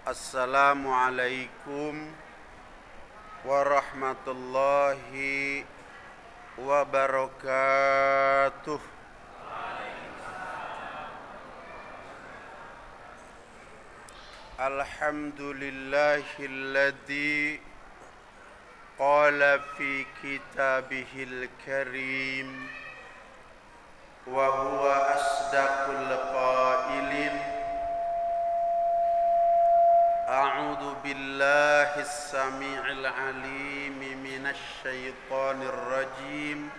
Assalamualaikum warahmatullahi wabarakatuh. Alhamdulillahilladzi qala fi kitabihil karim wa huwa asdaqul qailin. A'udzu billahis samii'il 'aliim minasy syaithaanir rajiim.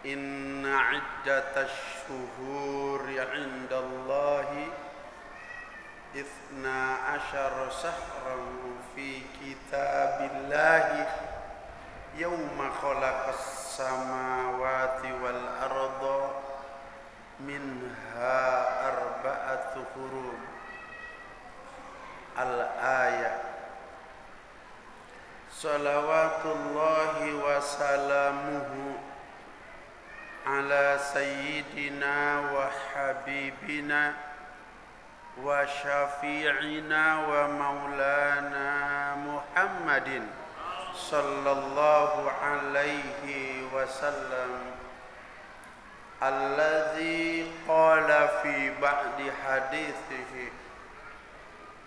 Inna 'iddatasy syuhuri 'indallahi Ithna asyara sahran fi kitabillahi Yawma khalaqas samawati wal arda Minha arba'atu hurum. Al-ayah. Salawatullahi wa salamuhu ala sayyidina wa habibina wa syafi'ina wa maulana Muhammadin sallallahu alaihi wasallam alladzi qala fi ba'di hadithihi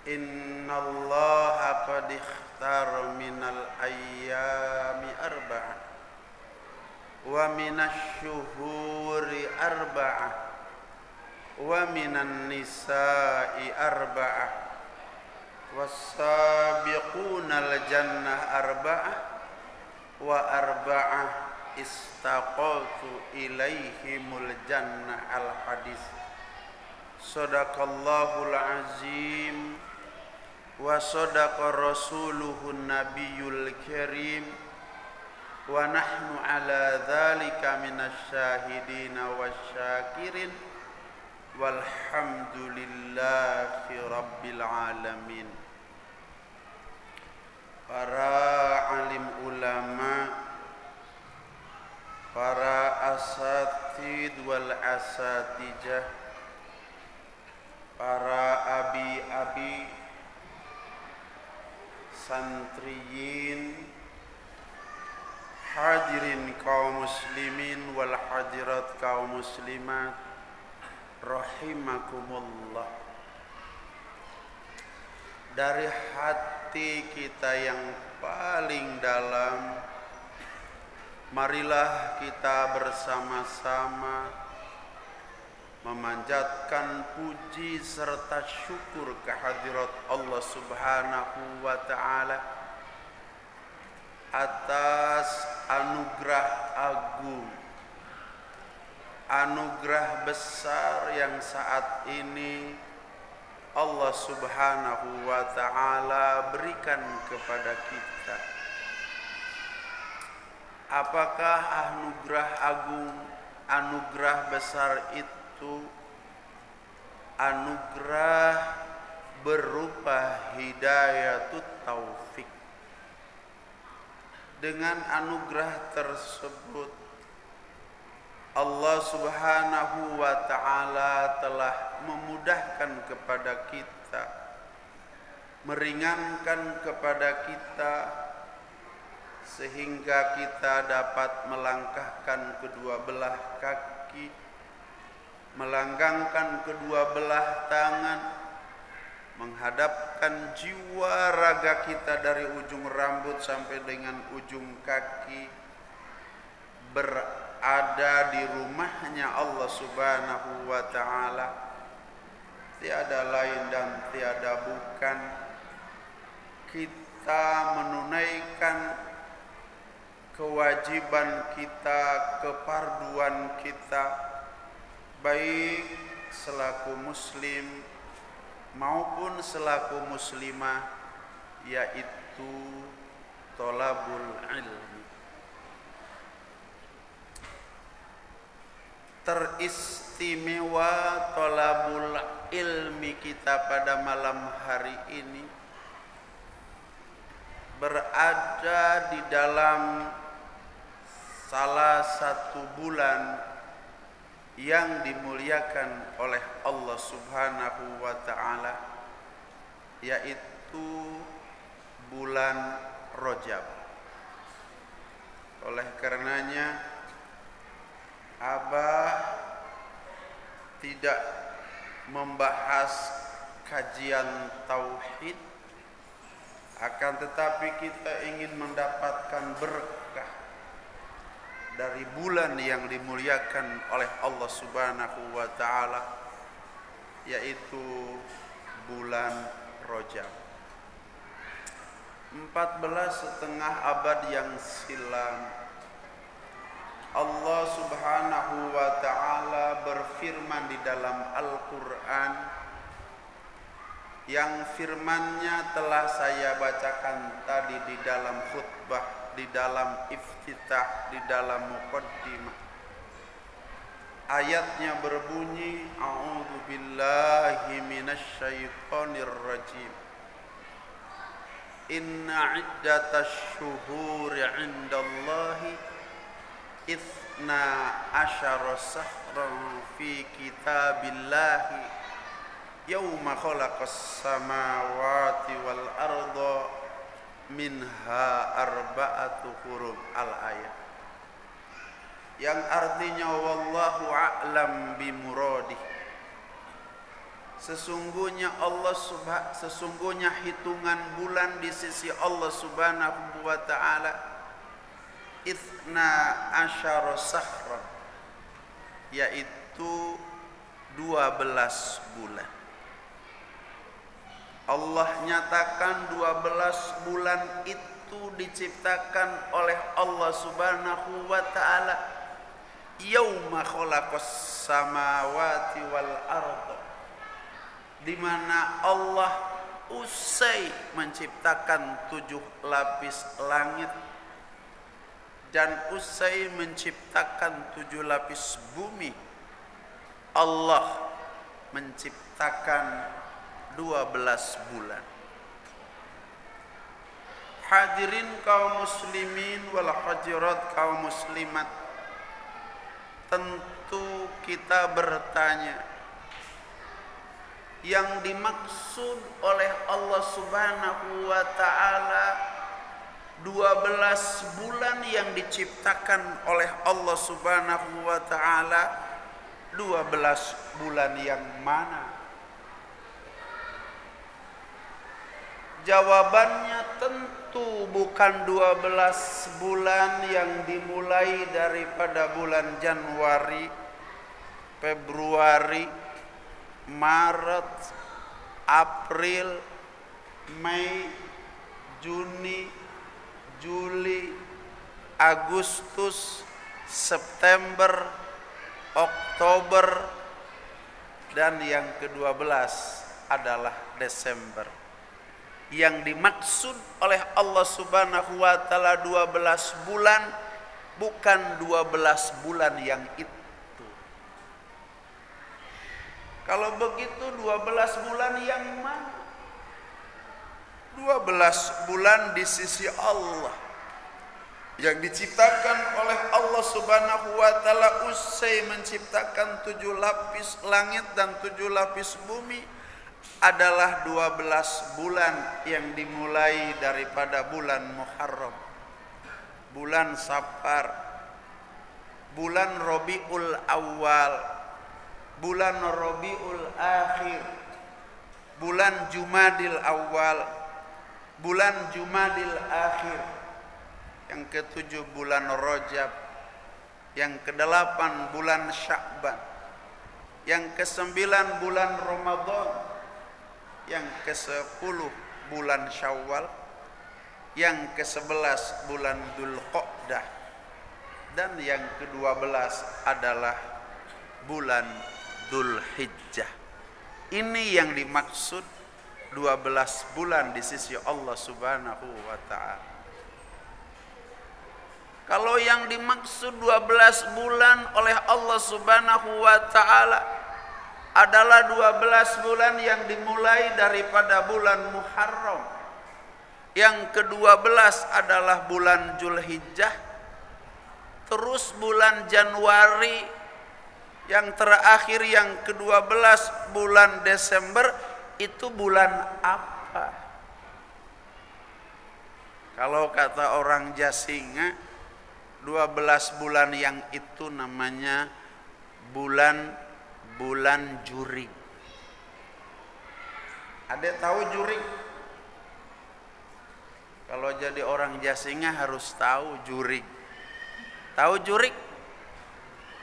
innallaha qad ikhtara minal ayyami arba'ah wa minasy syuhuri arba'ah wa minan nisa'i arba'ah was-sabiqunal jannah arba'ah wa arba'ah istaqaltu ilaihimul jannah. Al-hadis. Sadaqallahul azim wa sadaqa rasuluhun nabiyul karim wa nahnu ala dzalika minasy syahidina wasyakirin walhamdulillahi rabbil alamin. Para alim ulama, para asatid wal asatijah, para abi-abi, santriyin, hadirin kaum muslimin wal hadirat kaum muslimat, rahimakumullah. Dari hati kita yang paling dalam, marilah kita bersama-sama memanjatkan puji serta syukur kehadirat Allah Subhanahu wa ta'ala atas anugerah agung, anugerah besar yang saat ini Allah Subhanahu wa ta'ala berikan kepada kita. Apakah anugerah agung, anugerah besar itu? Anugerah berupa hidayatut taufik. Dengan anugerah tersebut Allah Subhanahu wa ta'ala telah memudahkan kepada kita, meringankan kepada kita, sehingga kita dapat melangkahkan kedua belah kaki, melanggangkan kedua belah tangan, menghadapkan jiwa raga kita dari ujung rambut sampai dengan ujung kaki, berada di rumahnya Allah Subhanahu wa ta'ala. Tiada lain dan tiada bukan kita menunaikan kewajiban kita, keparduan kita, baik selaku muslim maupun selaku muslimah, yaitu thalabul ilmi. Teristimewa thalabul ilmi kita pada malam hari ini berada di dalam salah satu bulan yang dimuliakan oleh Allah Subhanahu wa ta'ala, yaitu bulan Rajab. Oleh karenanya Abah tidak membahas kajian tauhid, akan tetapi kita ingin mendapatkan berkah dari bulan yang dimuliakan oleh Allah Subhanahu wa taala, yaitu bulan Rajab. 14,5 abad yang silam Allah Subhanahu wa taala berfirman di dalam Al-Qur'an, yang firman-Nya telah saya bacakan tadi di dalam khutbah, di dalam iftitah, di dalam muqaddimah. Ayatnya berbunyi, A'udzu billahi minasyaitonir rajim. Inna iddatasy syuhuri 'indallahi itsna asyara sahran fi kitabillahi yauma khalaqas samawati wal arda minha arba'atu hurum. Al-ayat yang artinya wallahu a'lam bimuradih. Sesungguhnya hitungan bulan di sisi Allah Subhanahu wa taala itsna asyara sahran, yaitu 12 bulan. Allah nyatakan 12 bulan itu diciptakan oleh Allah Subhanahu wa taala yauma khalaqas samawati wal arda, di mana Allah usai menciptakan 7 lapis langit dan usai menciptakan 7 lapis bumi. Allah menciptakan 12 bulan. Hadirin kaum muslimin wal hadirat kaum muslimat, tentu kita bertanya, yang dimaksud oleh Allah Subhanahu wa taala 12 bulan yang diciptakan oleh Allah Subhanahu wa taala, 12 bulan yang mana? Jawabannya tentu bukan 12 bulan yang dimulai daripada bulan Januari, Februari, Maret, April, Mei, Juni, Juli, Agustus, September, Oktober, dan yang ke-12 adalah Desember. Yang dimaksud oleh Allah Subhanahu wa taala 12 bulan, bukan 12 bulan yang itu. Kalau begitu 12 bulan yang mana? 12 bulan di sisi Allah yang diciptakan oleh Allah Subhanahu wa taala usai menciptakan 7 lapis langit dan 7 lapis bumi adalah 12 bulan yang dimulai daripada bulan Muharram, bulan Safar, bulan Rabiul Awal, bulan Rabiul Akhir, bulan Jumadil Awal, bulan Jumadil Akhir, yang ke-7 bulan Rajab, yang ke-8 bulan Sya'ban, yang ke-9 bulan Ramadan, yang ke-10 bulan Syawal, yang ke-11 bulan Dzulqa'dah, dan yang ke-12 adalah bulan Dzulhijjah. Ini yang dimaksud 12 bulan di sisi Allah Subhanahu wa taala. Kalau yang dimaksud 12 bulan oleh Allah Subhanahu wa taala adalah 12 bulan yang dimulai daripada bulan Muharram, yang ke-12 adalah bulan Dzulhijjah, terus bulan Januari, yang terakhir yang ke-12 bulan Desember, itu bulan apa? apa? Kalau kata orang Jasinga, 12 bulan yang itu namanya bulan jurig. Ada tahu jurig? Kalau jadi orang Jasinga harus tahu jurig. Tahu jurig?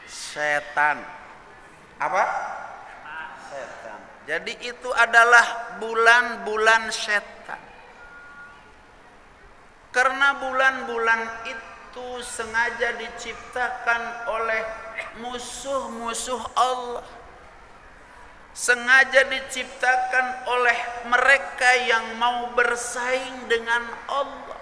Setan. Apa? Setan. Jadi itu adalah bulan-bulan setan. Karena bulan-bulan itu sengaja diciptakan oleh musuh-musuh Allah. Sengaja diciptakan oleh mereka yang mau bersaing dengan Allah.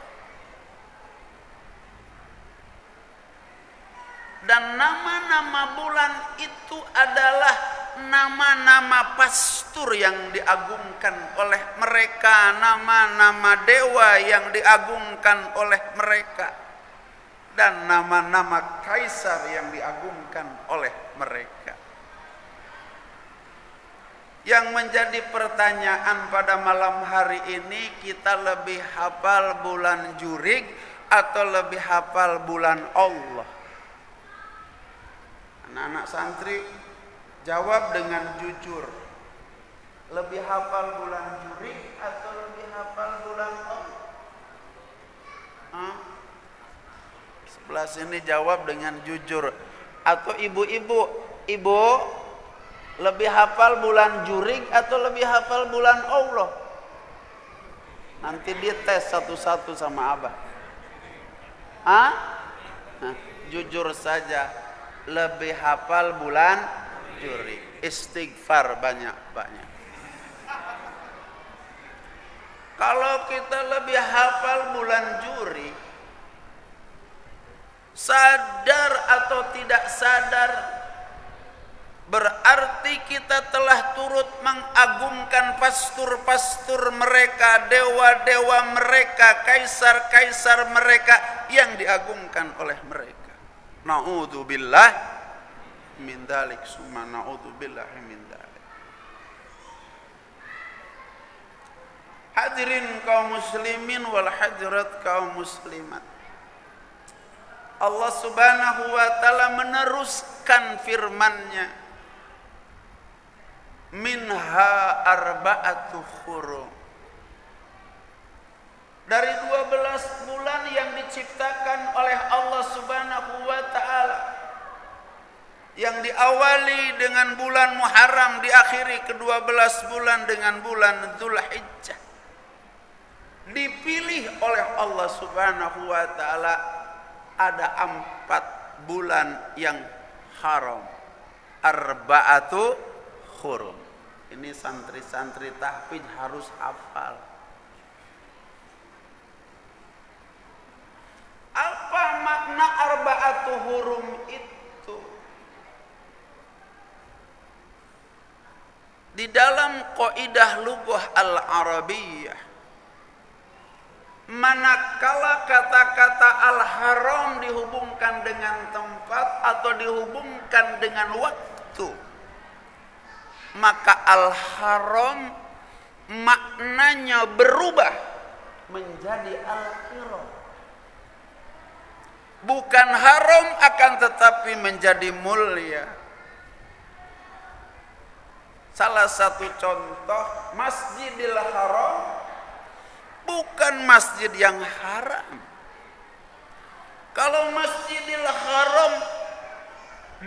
Dan nama-nama bulan itu adalah nama-nama pastur yang diagungkan oleh mereka, nama-nama dewa yang diagungkan oleh mereka, dan nama-nama kaisar yang diagungkan oleh mereka. Yang menjadi pertanyaan pada malam hari ini, kita lebih hafal bulan jurig atau lebih hafal bulan Allah? Anak-anak santri jawab dengan jujur. Lebih hafal bulan jurig atau lebih hafal bulan Allah? Sebelah sini jawab dengan jujur. Atau ibu-ibu, ibu lebih hafal bulan jurig atau lebih hafal bulan Allah? Nanti dia tes satu-satu sama abah. Jujur saja, lebih hafal bulan jurig. Istighfar banyak-banyak. Kalau kita lebih hafal bulan jurig, sadar atau tidak sadar, berarti kita telah turut mengagungkan pastur-pastur mereka, dewa-dewa mereka, kaisar-kaisar mereka yang diagungkan oleh mereka. Na'udzubillah min dzalik, summa na'udzubillah min dzalik. Hadirin kaum muslimin wal hadirat kaum muslimat. Allah Subhanahu wa taala meneruskan firman-Nya, minha arba'atu hurum. Dari 12 bulan yang diciptakan oleh Allah Subhanahu wa taala, yang diawali dengan bulan Muharram, diakhiri ke-12 bulan dengan bulan Dzulhijjah, dipilih oleh Allah Subhanahu wa taala. Ada 4 bulan yang haram, arba'atu hurum. Ini santri-santri tahfidz harus hafal. Apa makna arba'atu hurum itu? Di dalam kaidah lughah al-Arabiyyah, manakala kata-kata al-haram dihubungkan dengan tempat atau dihubungkan dengan waktu, maka al-haram maknanya berubah menjadi al-haram. Bukan haram akan tetapi menjadi mulia. Salah satu contoh, Masjidil Haram bukan masjid yang haram. Kalau Masjidil Haram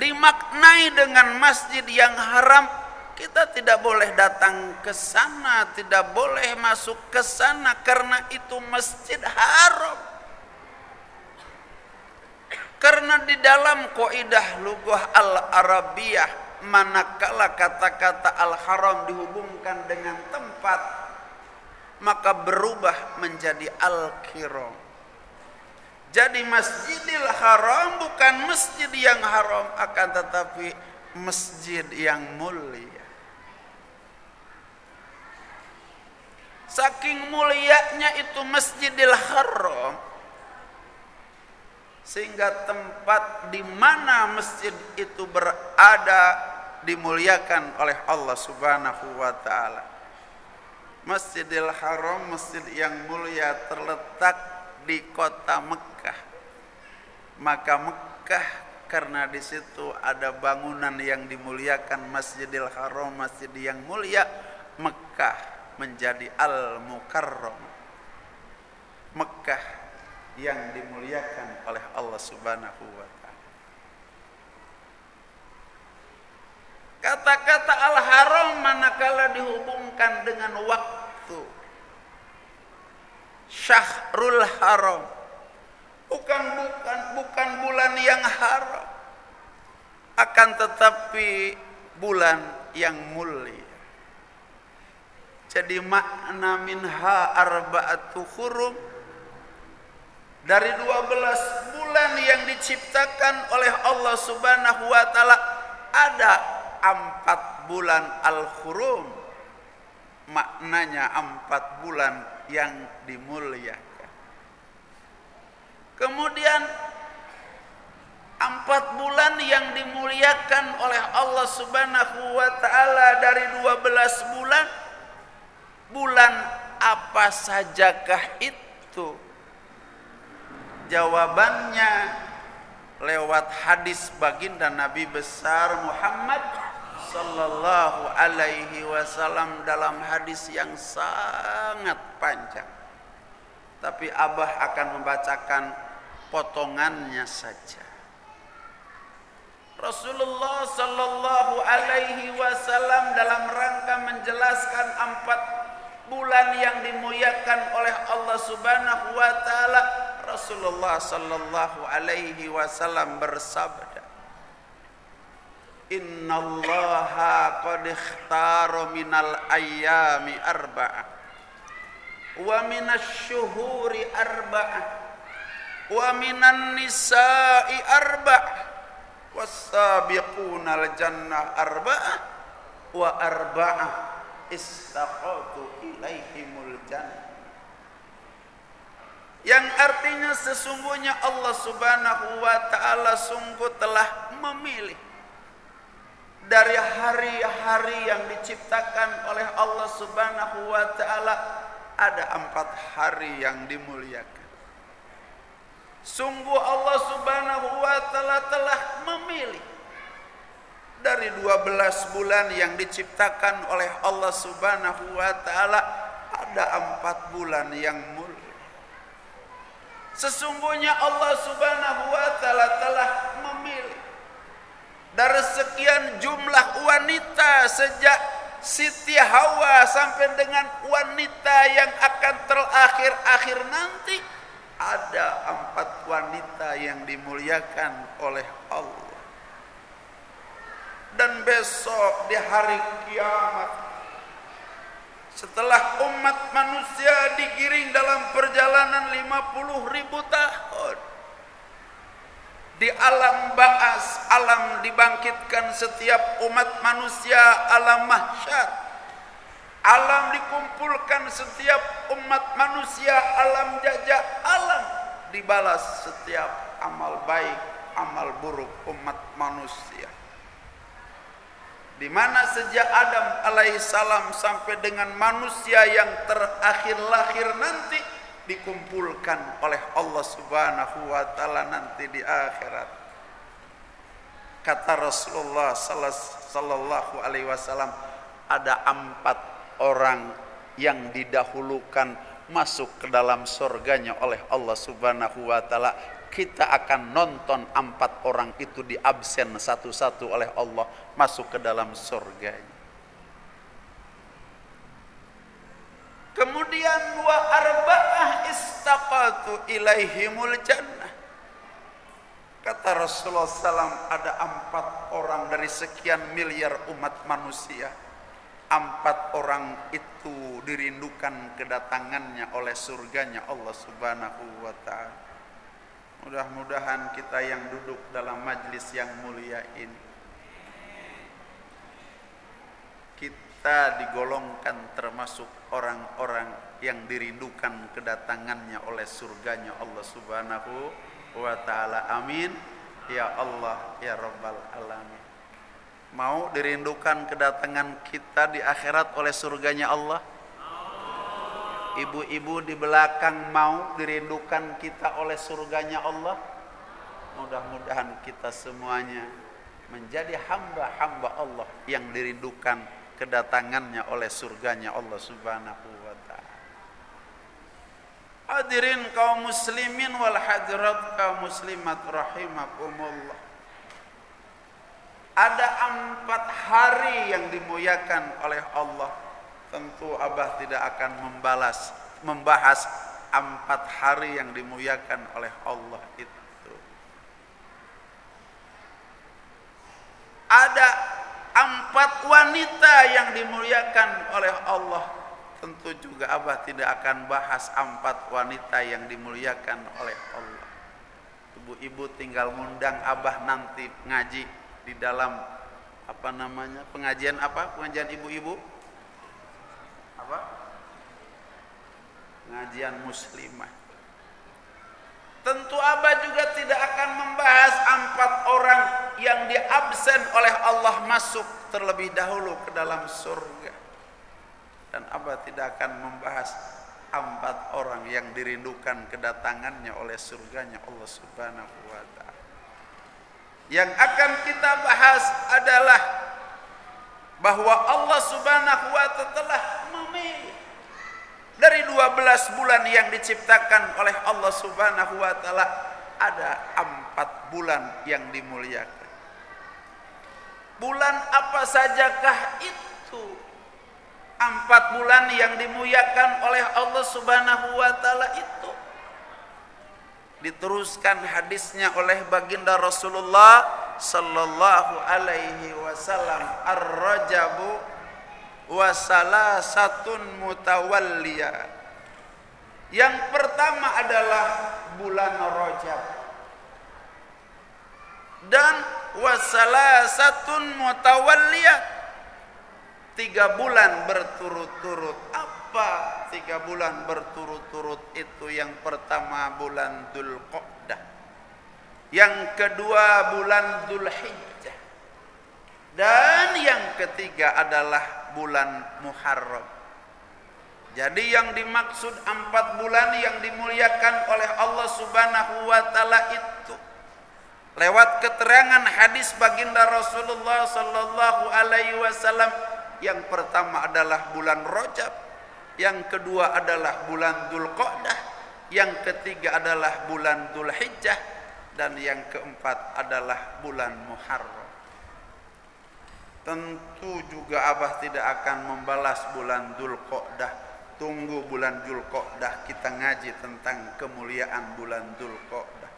dimaknai dengan masjid yang haram, kita tidak boleh datang ke sana, tidak boleh masuk ke sana karena itu masjid haram. Karena di dalam kaidah lughah al-Arabiyyah, manakala kata-kata al-haram dihubungkan dengan tempat, maka berubah menjadi al-kiram. Jadi Masjidil Haram bukan masjid yang haram, akan tetapi masjid yang mulia. Saking mulianya itu Masjidil Haram, sehingga tempat di mana masjid itu berada dimuliakan oleh Allah Subhanahu wa taala. Masjidil Haram, masjid yang mulia, terletak di kota Mekah. Maka Mekah karena di situ ada bangunan yang dimuliakan, Masjidil Haram, masjid yang mulia, Mekah menjadi Al-Mukarram. Mekah yang dimuliakan oleh Allah Subhanahu wa taala. Kata-kata Al-Haram manakala dihubungkan dengan waktu, Syahrul Haram, bukan bulan yang haram, akan tetapi bulan yang mulia. Jadi makna minha arba'atu hurum, dari 12 bulan yang diciptakan oleh Allah Subhanahu wa taala ada 4 bulan al-hurum. Maknanya 4 bulan yang dimuliakan. Kemudian 4 bulan yang dimuliakan oleh Allah Subhanahu wa taala dari 12 bulan. Bulan apa sajakah itu? Jawabannya lewat hadis baginda Nabi besar Muhammad sallallahu alaihi wasallam, dalam hadis yang sangat panjang. Tapi Abah akan membacakan potongannya saja. Rasulullah sallallahu alaihi wasallam dalam rangka menjelaskan 4 bulan yang dimuliakan oleh Allah Subhanahu wa taala, Rasulullah sallallahu alaihi wasallam bersabda, "Innallaha qad ikhtara minal ayyami arba'ah wa minasy-syuhuri arba'ah wa minan nisa'i arba'ah was-sabiqunal jannah arba'ah wa arba'ah istaqatu ilaihimul jannah." Yang artinya sesungguhnya Allah Subhanahu wa taala sungguh telah memilih dari hari-hari yang diciptakan oleh Allah Subhanahu wa taala ada 4 hari yang dimuliakan. Sungguh Allah Subhanahu wa taala telah memilih dari 12 bulan yang diciptakan oleh Allah Subhanahu wa taala ada 4 bulan yang mulia. Sesungguhnya Allah Subhanahu wa taala telah memilih dari sekian jumlah wanita, sejak Siti Hawa sampai dengan wanita yang akan terakhir nanti, ada 4 wanita yang dimuliakan oleh Allah. Dan besok di hari kiamat, setelah umat manusia digiring dalam perjalanan 50.000 tahun, di alam ba'as, alam dibangkitkan setiap umat manusia, alam mahsyar, alam dikumpulkan setiap umat manusia, alam jaza, alam dibalas setiap amal baik, amal buruk umat manusia. Di mana sejak Adam alaihissalam sampai dengan manusia yang terakhir lahir nanti dikumpulkan oleh Allah Subhanahu wa taala nanti di akhirat. Kata Rasulullah sallallahu alaihi wasallam, ada 4 orang yang didahulukan masuk ke dalam surganya oleh Allah Subhanahu wa taala. Kita akan nonton 4 orang itu diabsen satu-satu oleh Allah masuk ke dalam surganya. Kemudian wa arba'ah istaqatu ilaihimul jannah. Kata Rasulullah SAW, ada 4 orang dari sekian miliar umat manusia. 4 orang itu dirindukan kedatangannya oleh surganya Allah Subhanahu wa ta'ala. Mudah-mudahan kita yang duduk dalam majlis yang mulia ini, kita digolongkan termasuk orang-orang yang dirindukan kedatangannya oleh surganya Allah Subhanahu wa ta'ala. Amin ya Allah ya Rabbal alamin. Mau dirindukan kedatangan kita di akhirat oleh surganya Allah? ibu-ibu di belakang mau dirindukan kita oleh surganya Allah. Mudah-mudahan kita semuanya menjadi hamba-hamba Allah yang dirindukan kedatangannya oleh surganya Allah Subhanahu wa ta'ala. Hadirin kaum muslimin wal hadirat kaum muslimat rahimakumullah. Ada 4 hari yang dimuliakan oleh Allah. Tentu Abah tidak akan membahas 4 hari yang dimuliakan oleh Allah itu. Ada 4 wanita yang dimuliakan oleh Allah. Tentu juga Abah tidak akan bahas 4 wanita yang dimuliakan oleh Allah. Ibu-ibu tinggal ngundang Abah nanti ngaji di dalam pengajian pengajian ibu-ibu pengajian muslimah. Tentu Abah juga tidak akan membahas 4 orang yang diabsen oleh Allah masuk terlebih dahulu ke dalam surga, dan Abah tidak akan membahas 4 orang yang dirindukan kedatangannya oleh surganya Allah Subhanahu wa ta'ala. Yang akan kita bahas adalah bahwa Allah Subhanahu wa ta'ala telah memilih dari 12 bulan yang diciptakan oleh Allah Subhanahu wa ta'ala, ada 4 bulan yang dimuliakan. Bulan apa sajakah itu? 4 bulan yang dimuliakan oleh Allah Subhanahu wa ta'ala itu. Diteruskan hadisnya oleh baginda Rasulullah sallallahu alaihi wasallam, ar-rajabu wa salasatun mutawalliyah. Yang pertama adalah bulan Rajab, dan wa salasatun mutawalliyah, 3 bulan berturut-turut. Apa 3 bulan berturut-turut itu? Yang pertama bulan Dzulqa'dah, yang kedua bulan Dzulhijjah, dan yang ketiga adalah bulan Muharram. Jadi yang dimaksud 4 bulan yang dimuliakan oleh Allah Subhanahu wa ta'ala itu lewat keterangan hadis baginda Rasulullah sallallahu alaihi wasallam, yang pertama adalah bulan Rajab, yang kedua adalah bulan Dzulqa'dah, yang ketiga adalah bulan Dzulhijjah, dan yang keempat adalah bulan Muharram. Tentu juga Abah tidak akan membalas bulan Dzulqa'dah. Tunggu bulan Dzulqa'dah kita ngaji tentang kemuliaan bulan Dzulqa'dah.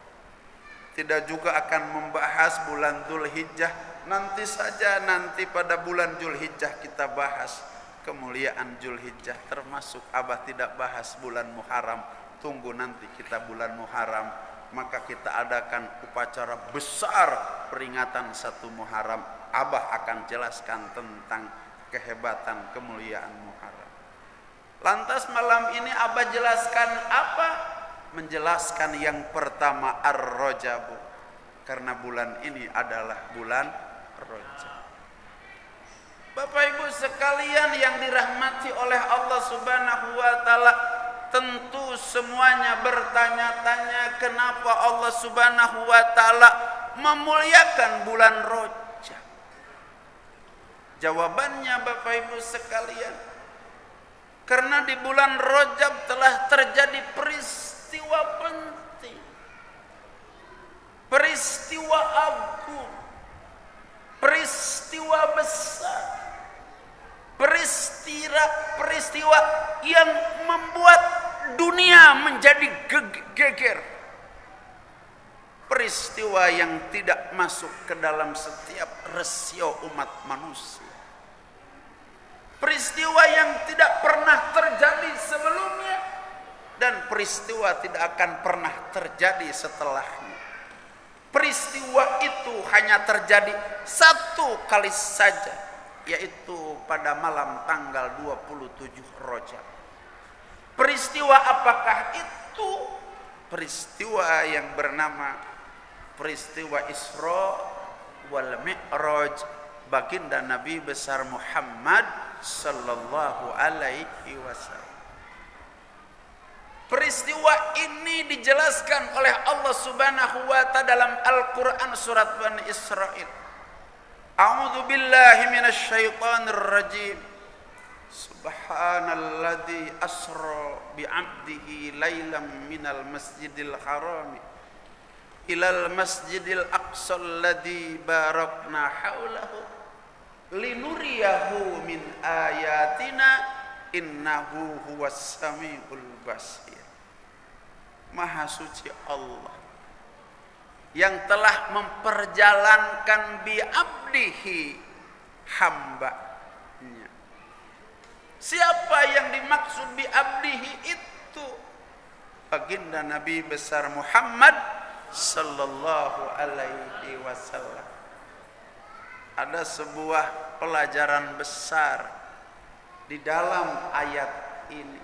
Tidak juga akan membahas bulan Dzulhijjah. Nanti saja, nanti pada bulan Dzulhijjah kita bahas kemuliaan Dzulhijjah. Termasuk Abah tidak bahas bulan Muharram. Tunggu nanti kita bulan Muharram, maka kita adakan upacara besar peringatan 1 Muharram. Abah akan jelaskan tentang kehebatan kemuliaan Muharram. Lantas malam ini Abah jelaskan apa? Menjelaskan yang pertama Ar-Rajabu, karena bulan ini adalah bulan Rajab. Bapak Ibu sekalian yang dirahmati oleh Allah Subhanahu wa ta'ala, tentu semuanya bertanya-tanya kenapa Allah Subhanahu wa ta'ala memuliakan bulan Rajab. Jawabannya Bapak Ibu sekalian, karena di bulan Rajab telah terjadi peristiwa penting, peristiwa agung, peristiwa besar, peristiwa yang membuat dunia menjadi geger, peristiwa yang tidak masuk ke dalam setiap rasio umat manusia, peristiwa yang tidak pernah terjadi sebelumnya, dan peristiwa tidak akan pernah terjadi setelahnya. Peristiwa itu hanya terjadi 1 kali saja, yaitu pada malam tanggal 27 Rajab. Peristiwa apakah itu? Peristiwa yang bernama peristiwa Isra wal Mi'raj baginda Nabi besar Muhammad sallallahu alaihi wasallam. peristiwa ini dijelaskan oleh Allah Subhanahu wa ta'ala dalam Al-Qur'an surat Bani Israil. A'udzu billahi minasyaitonir rajim. Subhanalladzi asra bi'abdihi lailan minal masjidil harami ilal masjidil aqsal ladzi barakna haulahu linuriyahu min ayatina innahu huwas samiul basir. Maha suci Allah yang telah memperjalankan bi'abdihi, hambanya. Siapa yang dimaksud bi'abdihi itu? Baginda Nabi besar Muhammad sallallahu alaihi wasallam. Ada sebuah pelajaran besar di dalam ayat ini.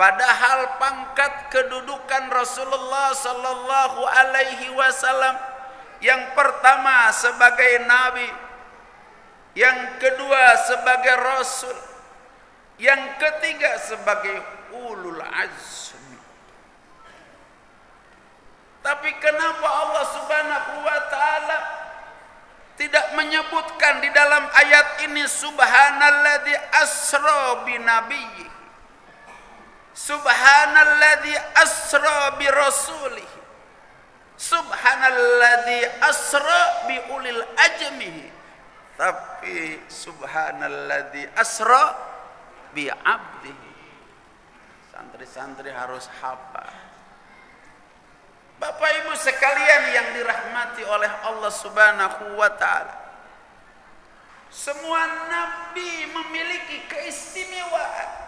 Padahal pangkat kedudukan Rasulullah sallallahu alaihi wasallam yang pertama sebagai nabi, yang kedua sebagai rasul, yang ketiga sebagai ulul azmi. Tapi kenapa Allah Subhanahu wa ta'ala tidak menyebutkan di dalam ayat ini subhanalladzi asra bi nabiyyi, subhanalladzi asra bi rasulih, subhanalladzi asra bi ulil ajmi, tapi subhanalladzi asra bi abdihi. Santri-santri harus hafal. Bapak Ibu sekalian yang dirahmati oleh Allah Subhanahu wa ta'ala, semua nabi memiliki keistimewaan.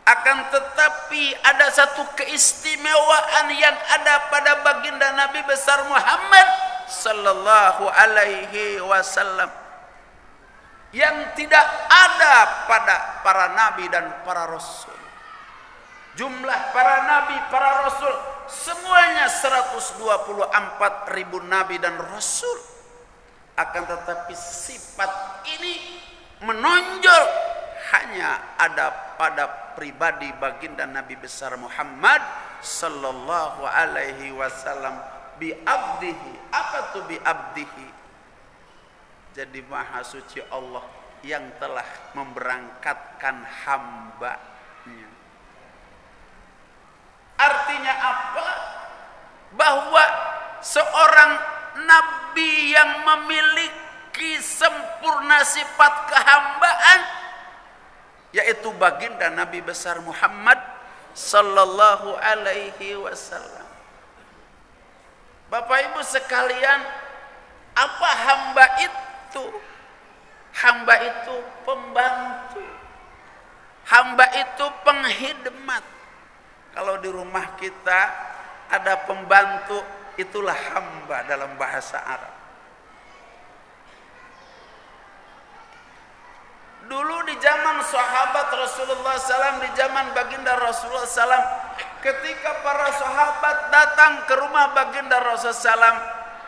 Akan tetapi ada satu keistimewaan yang ada pada baginda Nabi besar Muhammad sallallahu alaihi wasallam yang tidak ada pada para nabi dan para rasul. Jumlah para nabi, para rasul semuanya 124.000 nabi dan rasul. Akan tetapi sifat ini menonjol hanya ada pada pribadi baginda Nabi besar Muhammad sallallahu alaihi wasallam bi abdihi. Apa tuh bi abdihi? Jadi maha suci Allah yang telah memberangkatkan hambanya. Artinya apa? Bahwa seorang nabi yang memiliki sempurna sifat kehambaan, yaitu baginda Nabi besar Muhammad sallallahu alaihi wasallam. Bapak Ibu sekalian, apa hamba itu? Hamba itu pembantu. Hamba itu penghidmat. Kalau di rumah kita ada pembantu, itulah hamba dalam bahasa Arab. Dulu di zaman sahabat Rasulullah SAW, di zaman baginda Rasulullah SAW, ketika para sahabat datang ke rumah baginda Rasulullah SAW,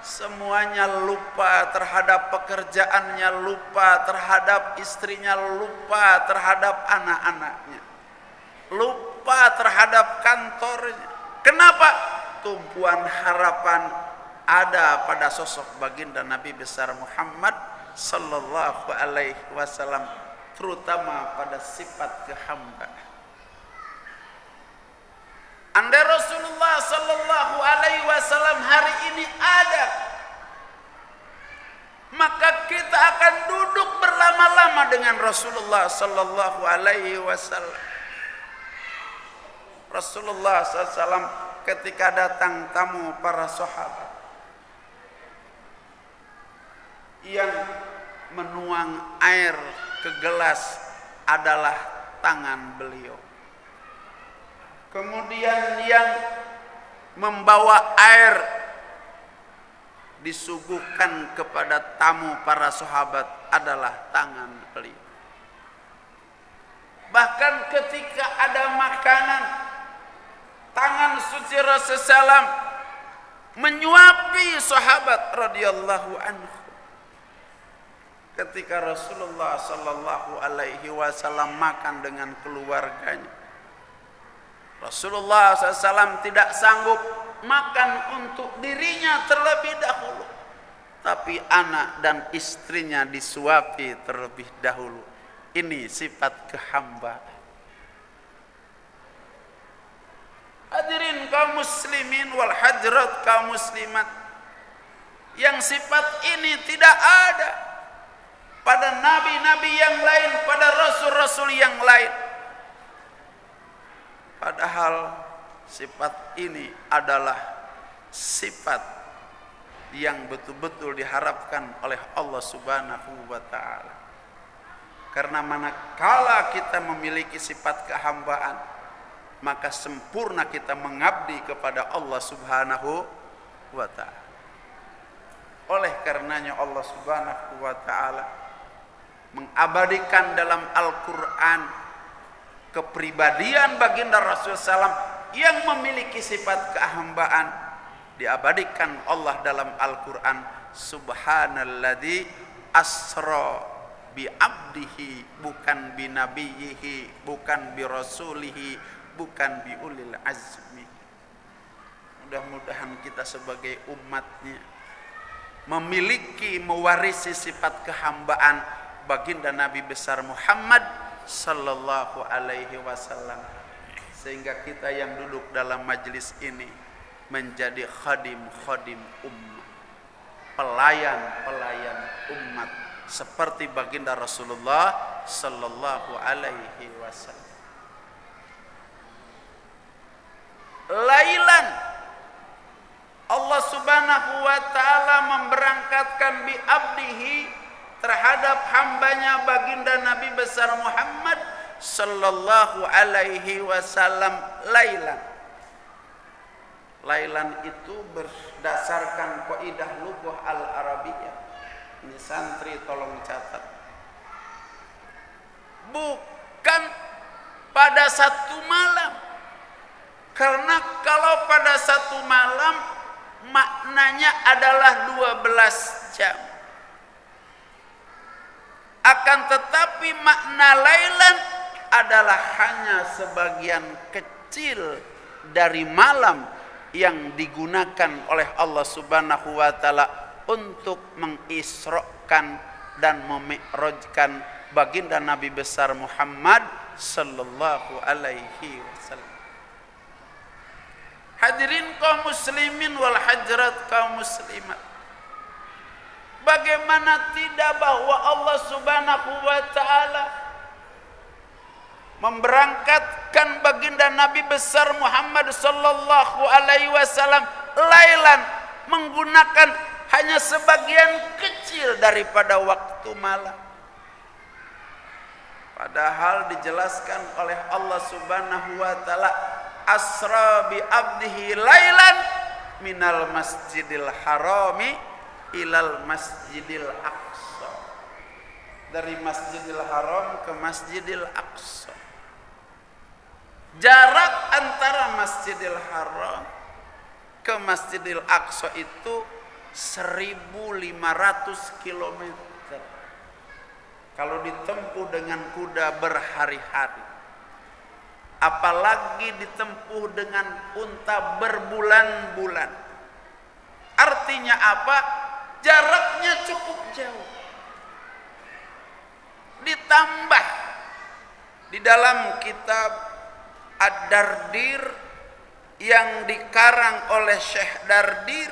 semuanya lupa terhadap pekerjaannya, lupa terhadap istrinya, lupa terhadap anak-anaknya, lupa terhadap kantornya. Kenapa? Tumpuan harapan ada pada sosok baginda Nabi besar Muhammad sallallahu alaihi wasallam, terutama pada sifat kehambaan. Andai Rasulullah sallallahu alaihi wasallam hari ini ada, maka kita akan duduk berlama-lama dengan Rasulullah sallallahu alaihi wasallam. Rasulullah SAW ketika datang tamu para sahabat, yang menuang air ke gelas adalah tangan beliau. Kemudian yang membawa air disuguhkan kepada tamu para sahabat adalah tangan beliau. Bahkan ketika ada makanan, tangan suci Rasulullah SAW menyuapi sahabat radhiyallahu anhu. Ketika Rasulullah sallallahu alaihi wasallam makan dengan keluarganya, Rasulullah SAW tidak sanggup makan untuk dirinya terlebih dahulu, tapi anak dan istrinya disuapi terlebih dahulu. Ini sifat kehambaan. Hadirin kaum muslimin wal hadirat kaum muslimat, yang sifat ini tidak ada pada nabi-nabi yang lain, pada rasul-rasul yang lain. Padahal sifat ini adalah sifat yang betul-betul diharapkan oleh Allah Subhanahu wa ta'ala. Karena manakala kita memiliki sifat kehambaan, maka sempurna kita mengabdi kepada Allah Subhanahu wa ta'ala. Oleh karenanya Allah Subhanahu wa ta'ala mengabadikan dalam Al-Quran kepribadian baginda Rasulullah SAW yang memiliki sifat kehambaan. Diabadikan Allah dalam Al-Quran, subhanalladzi asra bi abdihi, bukan bi nabiyhi, bukan bi rasulihi, bukan bi ulil azmi. Mudah-mudahan kita sebagai umatnya memiliki, mewarisi sifat kehambaan baginda Nabi besar Muhammad sallallahu alaihi wasallam, sehingga kita yang duduk dalam majlis ini menjadi khadim-khadim umat, pelayan-pelayan umat seperti baginda Rasulullah sallallahu alaihi wasallam. Lailan Allah Subhanahu wa ta'ala memberangkatkan bi abdihi terhadap hambanya baginda Nabi besar Muhammad sallallahu alaihi wasallam lailan. Lailan itu berdasarkan kaidah lughah al-arabiyah. Ini santri tolong catat. Bukan pada satu malam. Karena kalau pada satu malam maknanya adalah 12 jam. Akan tetapi makna lailan adalah hanya sebagian kecil dari malam yang digunakan oleh Allah Subhanahu wa ta'ala untuk mengisrokan dan memi'rajkan baginda Nabi besar Muhammad sallallahu alaihi wasallam. Hadirin kaum muslimin wal hadirat kaum muslimat, bagaimana tidak bahwa Allah Subhanahu wa ta'ala memberangkatkan baginda Nabi besar Muhammad sallallahu alaihi wasallam lailan, menggunakan hanya sebagian kecil daripada waktu malam. Padahal dijelaskan oleh Allah Subhanahu wa ta'ala, asra bi abdihi lailan minal masjidil harami ilal masjidil aqsa. Dari masjidil haram ke masjidil aqsa. Jarak antara masjidil haram ke masjidil aqsa itu 1.500 km. Kalau ditempuh dengan kuda berhari-hari, apalagi ditempuh dengan unta berbulan-bulan. Artinya apa? Jaraknya cukup jauh. Ditambah di dalam kitab Ad-Dardir yang dikarang oleh Syekh Dardir,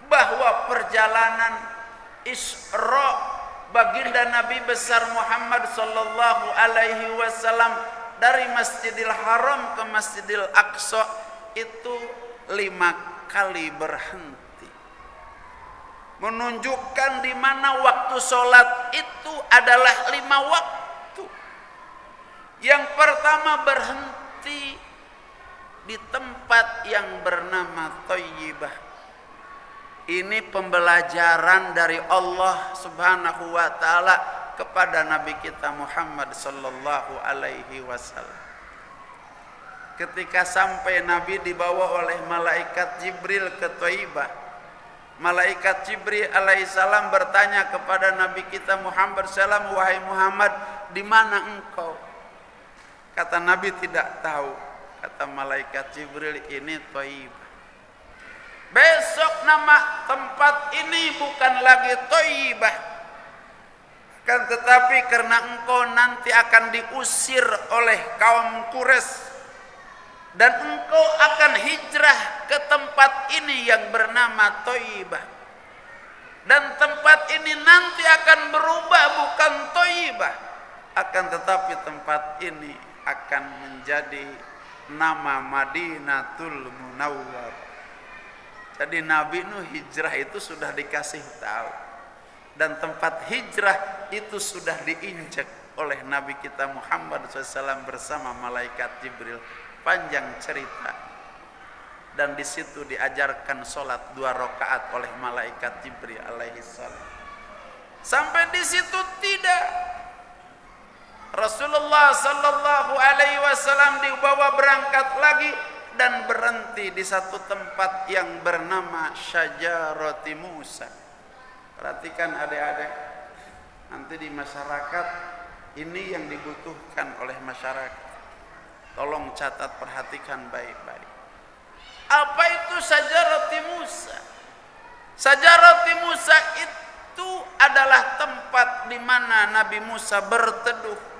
bahwa perjalanan Isra baginda Nabi besar Muhammad sallallahu alaihi wasallam dari Masjidil Haram ke Masjidil Aqsa itu 5 kali berhenti, menunjukkan di mana waktu sholat itu adalah 5 waktu. Yang pertama berhenti di tempat yang bernama Thayyibah. Ini pembelajaran dari Allah Subhanahu wa ta'ala kepada Nabi kita Muhammad sallallahu alaihi wasallam. Ketika sampai Nabi dibawa oleh malaikat Jibril ke Thayyibah, malaikat Jibril alaihissalam bertanya kepada Nabi kita Muhammad sallallahu, wahai Muhammad, di mana engkau? Kata Nabi tidak tahu. Kata malaikat Jibril, ini Thayyibah. Besok nama tempat ini bukan lagi Thayyibah, akan tetapi karena engkau nanti akan diusir oleh kaum Quraisy dan engkau akan hijrah ke tempat ini yang bernama Thayyibah, dan tempat ini nanti akan berubah bukan Thayyibah, akan tetapi tempat ini akan menjadi nama Madinatul Munawwarah. Jadi Nabi Nuh hijrah itu sudah dikasih tahu, dan tempat hijrah itu sudah diinjak oleh Nabi kita Muhammad SAW bersama malaikat Jibril. Panjang cerita, dan di situ diajarkan sholat 2 rakaat oleh malaikat Jibril alaihissalam. Sampai di situ tidak, Rasulullah sallallahu alaihi wasallam dibawa berangkat lagi dan berhenti di satu tempat yang bernama Syajarati Musa. Perhatikan adik-adik, nanti di masyarakat ini yang dibutuhkan oleh masyarakat. Tolong catat, perhatikan baik-baik. Apa itu Syajarati Musa? Syajarati Musa itu adalah tempat di mana Nabi Musa berteduh.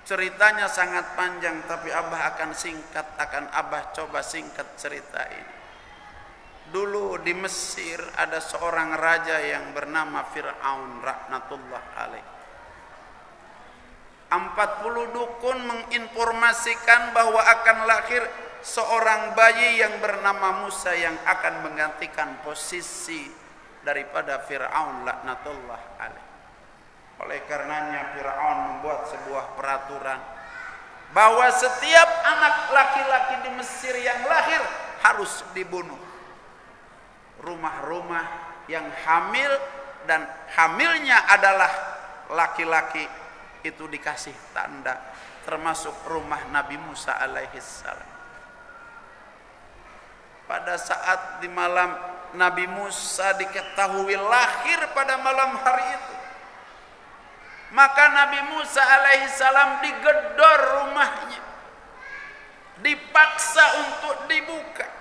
Ceritanya sangat panjang, tapi Abah akan Abah coba singkat cerita ini. Dulu di Mesir ada seorang raja yang bernama Fir'aun laknatullah alaih. 40 dukun menginformasikan bahwa akan lahir seorang bayi yang bernama Musa yang akan menggantikan posisi daripada Fir'aun laknatullah alaih. Oleh karenanya Fir'aun membuat sebuah peraturan bahwa setiap anak laki-laki di Mesir yang lahir harus dibunuh. Rumah-rumah yang hamil dan hamilnya adalah laki-laki itu dikasih tanda, termasuk rumah Nabi Musa alaihissalam. Pada saat di malam Nabi Musa diketahui lahir pada malam hari itu, maka Nabi Musa alaihissalam digedor rumahnya, dipaksa untuk dibuka.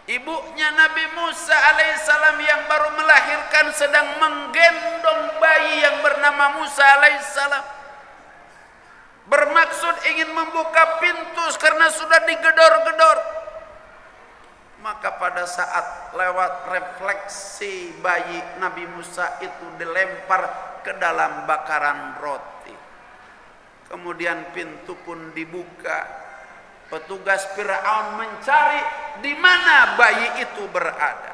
Ibunya Nabi Musa alaihissalam yang baru melahirkan sedang menggendong bayi yang bernama Musa alaihissalam, bermaksud ingin membuka pintu karena sudah digedor-gedor. Maka pada saat lewat refleksi bayi Nabi Musa itu dilempar ke dalam bakaran roti. Kemudian pintu pun dibuka. Petugas Fir'aun mencari di mana bayi itu berada.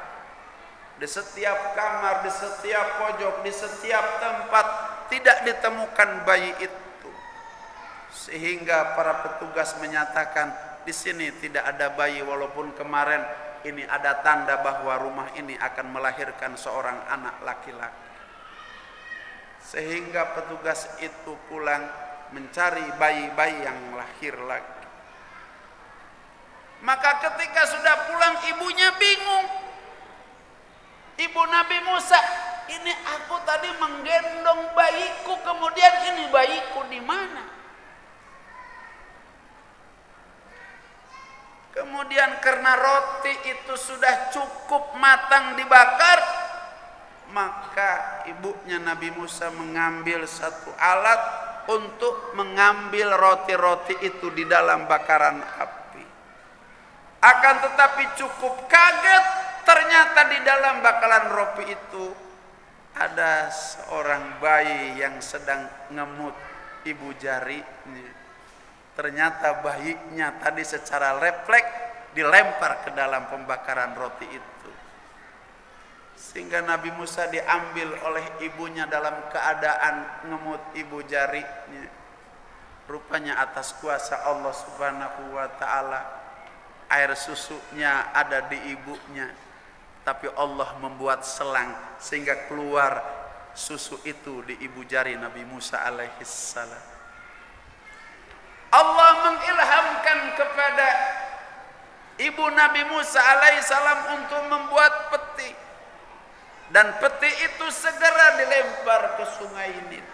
Di setiap kamar, di setiap pojok, di setiap tempat tidak ditemukan bayi itu. Sehingga para petugas menyatakan di sini tidak ada bayi, walaupun kemarin ini ada tanda bahwa rumah ini akan melahirkan seorang anak laki-laki. Sehingga petugas itu pulang mencari bayi-bayi yang lahir lagi. Maka ketika sudah pulang, ibunya bingung. Ibu Nabi Musa, ini aku tadi menggendong bayiku, kemudian ini bayiku di mana? Kemudian karena roti itu sudah cukup matang dibakar, maka ibunya Nabi Musa mengambil satu alat untuk mengambil roti-roti itu di dalam bakaran api. Akan tetapi cukup kaget, ternyata di dalam bakaran roti itu ada seorang bayi yang sedang ngemut ibu jarinya. Ternyata bayinya tadi secara refleks dilempar ke dalam pembakaran roti itu. Sehingga Nabi Musa diambil oleh ibunya dalam keadaan ngemut ibu jarinya. Rupanya atas kuasa Allah Subhanahu wa ta'ala, air susunya ada di ibunya, tapi Allah membuat selang sehingga keluar susu itu di ibu jari Nabi Musa alaihissalam. Allah mengilhamkan kepada ibu Nabi Musa alaihissalam untuk membuat peti, dan peti itu segera dilempar ke sungai Nil.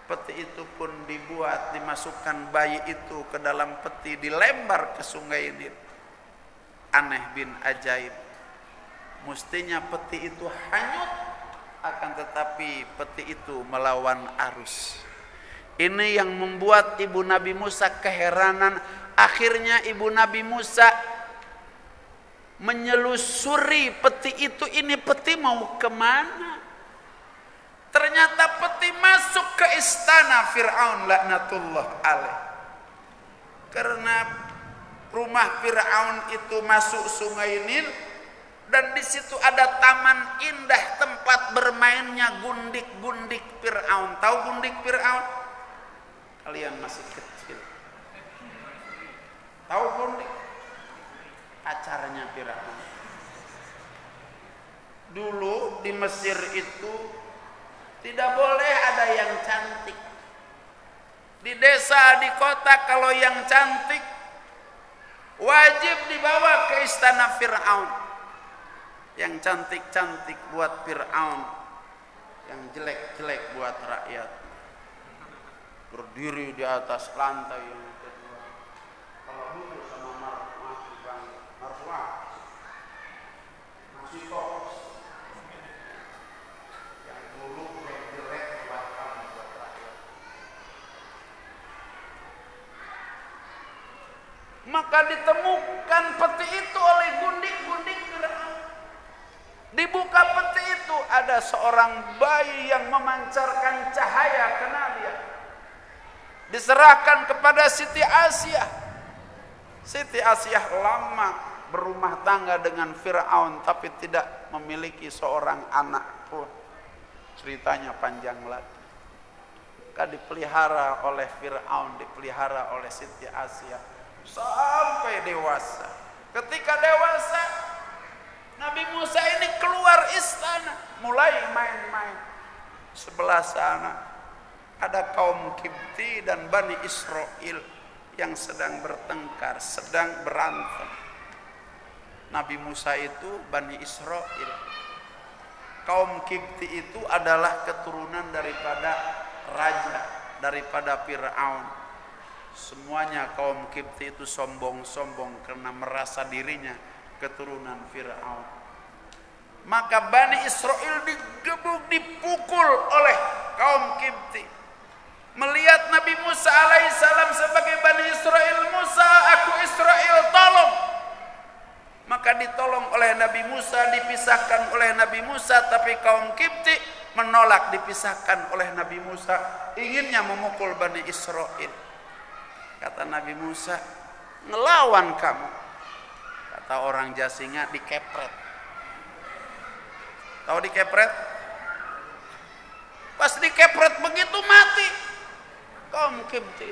Peti itu pun dibuat dibuat, dimasukkan bayi itu ke dalam peti, dilempar ke sungai Nil. Aneh bin ajaib, mestinya peti itu hanyut, akan tetapi peti itu melawan arus. Ini yang membuat ibu Nabi Musa keheranan. Akhirnya ibu Nabi Musa menyelusuri peti itu, ini peti mau kemana? Ternyata peti masuk ke istana Fir'aun laknatullah alaih. Karena rumah Fir'aun itu masuk sungai Nil, dan di situ ada taman indah tempat bermainnya gundik-gundik Fir'aun. Tahu gundik Fir'aun? Kalian masih kecil. Tahu gundik? Acaranya Fir'aun. Dulu di Mesir itu tidak boleh ada yang cantik. Di desa, di kota, kalau yang cantik wajib dibawa ke istana Fir'aun. Yang cantik-cantik buat Fir'aun, yang jelek-jelek buat rakyat. Berdiri di atas lantai yang kedua. Kalau duduk sama Marwah masih kos. Yang dulu yang jelek buat kamu, buat rakyat. Maka ditemukan peti itu oleh gundik-gundik Fir'aun. Dibuka peti itu, ada seorang bayi yang memancarkan cahaya kenabian. Diserahkan kepada Siti Asyah. Siti Asyah lama berumah tangga dengan Fir'aun, tapi tidak memiliki seorang anak pun. Ceritanya panjang lagi. Maka dipelihara oleh Fir'aun, dipelihara oleh Siti Asyah sampai dewasa. Ketika dewasa, Nabi Musa ini keluar istana, mulai main-main. Sebelah sana ada kaum Kipti dan Bani Israel yang sedang bertengkar, sedang berantem. Nabi Musa itu Bani Israel. Kaum Kipti itu adalah keturunan daripada raja, daripada Fir'aun. Semuanya kaum Kipti itu sombong-sombong karena merasa dirinya keturunan Fir'aun. Maka Bani Israel digebuk, dipukul oleh kaum Kipti. Melihat Nabi Musa alaihissalam sebagai Bani Israel, Musa, aku Israel, tolong. Maka ditolong oleh Nabi Musa, dipisahkan oleh Nabi Musa, tapi kaum Kipti menolak dipisahkan oleh Nabi Musa, inginnya memukul Bani Israel. Kata Nabi Musa, ngelawan kamu. Kata orang Jasinga, dikepret. Tahu dikepret? Pas dikepret begitu mati kaum Kipti.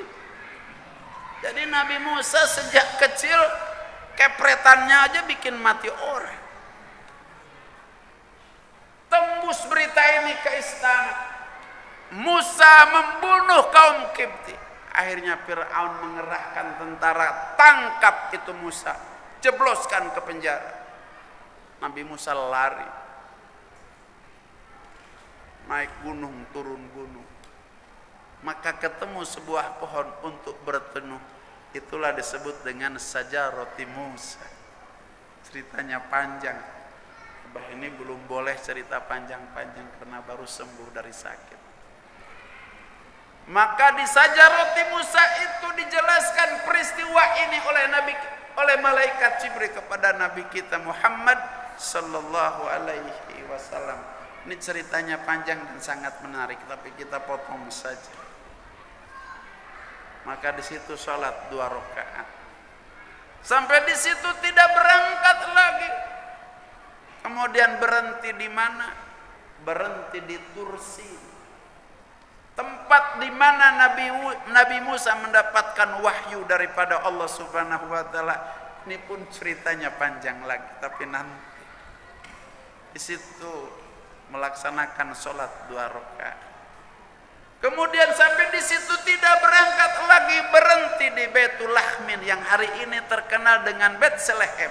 Jadi Nabi Musa sejak kecil kepretannya aja bikin mati orang. Tembus berita ini ke istana, Musa membunuh kaum Kipti. Akhirnya Fir'aun mengerahkan tentara, tangkap itu Musa, jebloskan ke penjara. Nabi Musa lari, naik gunung, turun gunung. Maka ketemu sebuah pohon untuk berteduh. Itulah disebut dengan Sajarati Musa. Ceritanya panjang. Bah, ini belum boleh cerita panjang-panjang karena baru sembuh dari sakit. Maka di Sajarati Musa itu dijelaskan peristiwa ini oleh malaikat Jibril kepada Nabi kita Muhammad sallallahu alaihi wasallam. Ini ceritanya panjang dan sangat menarik, tapi kita potong saja. Maka di situ sholat 2 rakaat. Sampai di situ tidak berangkat lagi. Kemudian berhenti di mana? Berhenti di Tursi. Tempat di mana Nabi Musa mendapatkan wahyu daripada Allah Subhanahu wa taala. Ini pun ceritanya panjang lagi, tapi nanti di situ melaksanakan sholat 2 rakaat. Kemudian sampai di situ tidak berangkat lagi, berhenti di Baitul Lahmin yang hari ini terkenal dengan Bethlehem.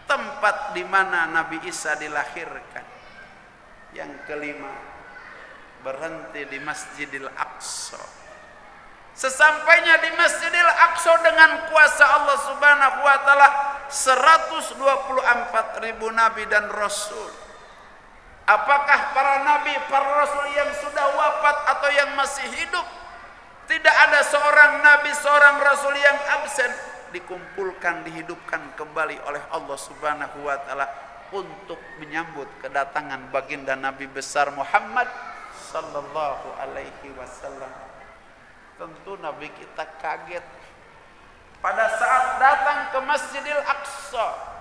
Tempat di mana Nabi Isa dilahirkan. Yang kelima, berhenti di Masjidil Aqsa. Sesampainya di Masjidil Aqsa dengan kuasa Allah Subhanahu wa taala 124.000 nabi dan rasul. Apakah para nabi, para rasul yang sudah wafat atau yang masih hidup? Tidak ada seorang nabi, seorang rasul yang absen, dikumpulkan, dihidupkan kembali oleh Allah Subhanahu wa taala untuk menyambut kedatangan baginda Nabi besar Muhammad sallallahu alaihi wasallam. Tentu Nabi kita kaget pada saat datang ke Masjidil Aqsa.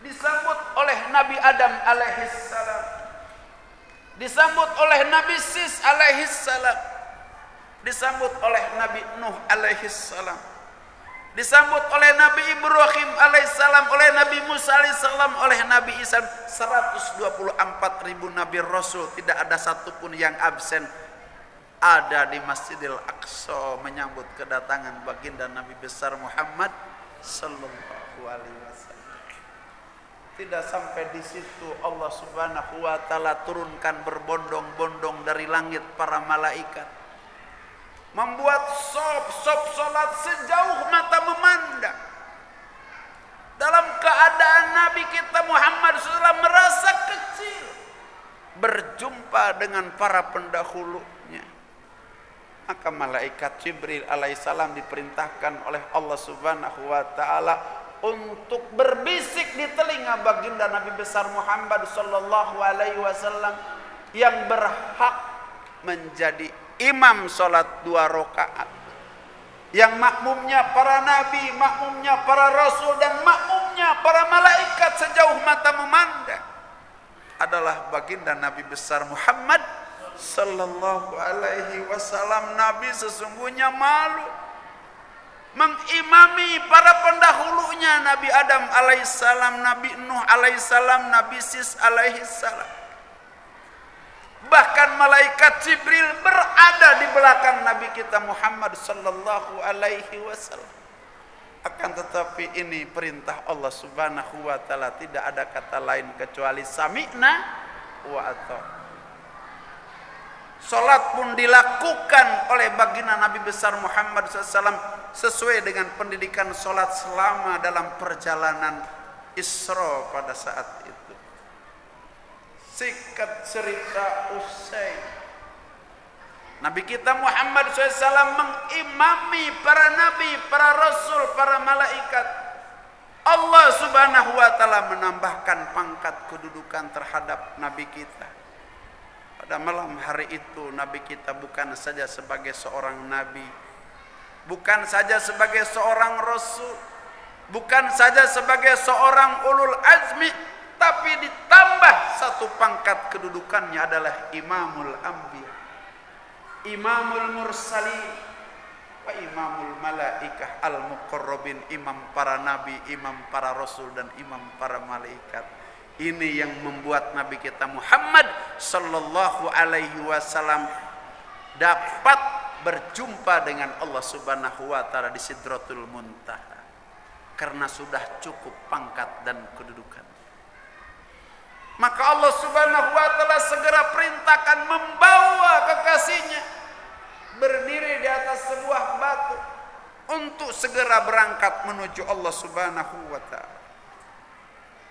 Disambut oleh Nabi Adam alaihissalam, disambut oleh Nabi Sis alaihissalam, disambut oleh Nabi Nuh alaihissalam, disambut oleh Nabi Ibrahim alaihissalam, oleh Nabi Musa alaihissalam, oleh Nabi Isa. 124.000 nabi rasul, tidak ada satupun yang absen ada di Masjidil Aqsa menyambut kedatangan baginda Nabi besar Muhammad sallallahu alaihi wasallam. Tidak sampai di situ, Allah Subhanahu wa taala turunkan berbondong-bondong dari langit para malaikat, membuat sop salat sejauh mata memandang. Dalam keadaan Nabi kita Muhammad SAW merasa kecil berjumpa dengan para pendahulunya. Maka malaikat Jibril alaihissalam diperintahkan oleh Allah Subhanahu wa taala untuk berbisik di telinga baginda Nabi besar Muhammad sallallahu alaihi wasallam yang berhak menjadi imam salat 2 rakaat, yang makmumnya para nabi, makmumnya para rasul, dan makmumnya para malaikat sejauh mata memandang adalah baginda Nabi besar Muhammad sallallahu alaihi wasallam. Nabi sesungguhnya malu mengimami para pendahulunya, Nabi Adam alaihissalam, Nabi Nuh alaihissalam, Nabi Sis alaihissalam. Bahkan malaikat Jibril berada di belakang Nabi kita Muhammad sallallahu alaihi wasallam. Akan tetapi ini perintah Allah Subhanahu wa taala, tidak ada kata lain kecuali sami'na wa ata'na. Salat pun dilakukan oleh baginda Nabi besar Muhammad SAW sesuai dengan pendidikan salat selama dalam perjalanan Isra pada saat itu. Singkat cerita usai, Nabi kita Muhammad SAW mengimami para nabi, para rasul, para malaikat. Allah Subhanahu wa taala menambahkan pangkat kedudukan terhadap nabi kita. Pada malam hari itu nabi kita bukan saja sebagai seorang nabi, bukan saja sebagai seorang rasul, bukan saja sebagai seorang ulul azmi, tapi ditambah satu pangkat kedudukannya adalah imamul anbiya, imamul mursalin, wa imamul malaikah al muqarrabin, imam para nabi, imam para rasul, dan imam para malaikat. Ini yang membuat Nabi kita Muhammad sallallahu alaihi wasallam dapat berjumpa dengan Allah Subhanahu wa taala di Sidratul Muntaha, karena sudah cukup pangkat dan kedudukan. Maka Allah Subhanahu wa taala segera perintahkan membawa kekasihnya berdiri di atas sebuah batu untuk segera berangkat menuju Allah Subhanahu wa taala.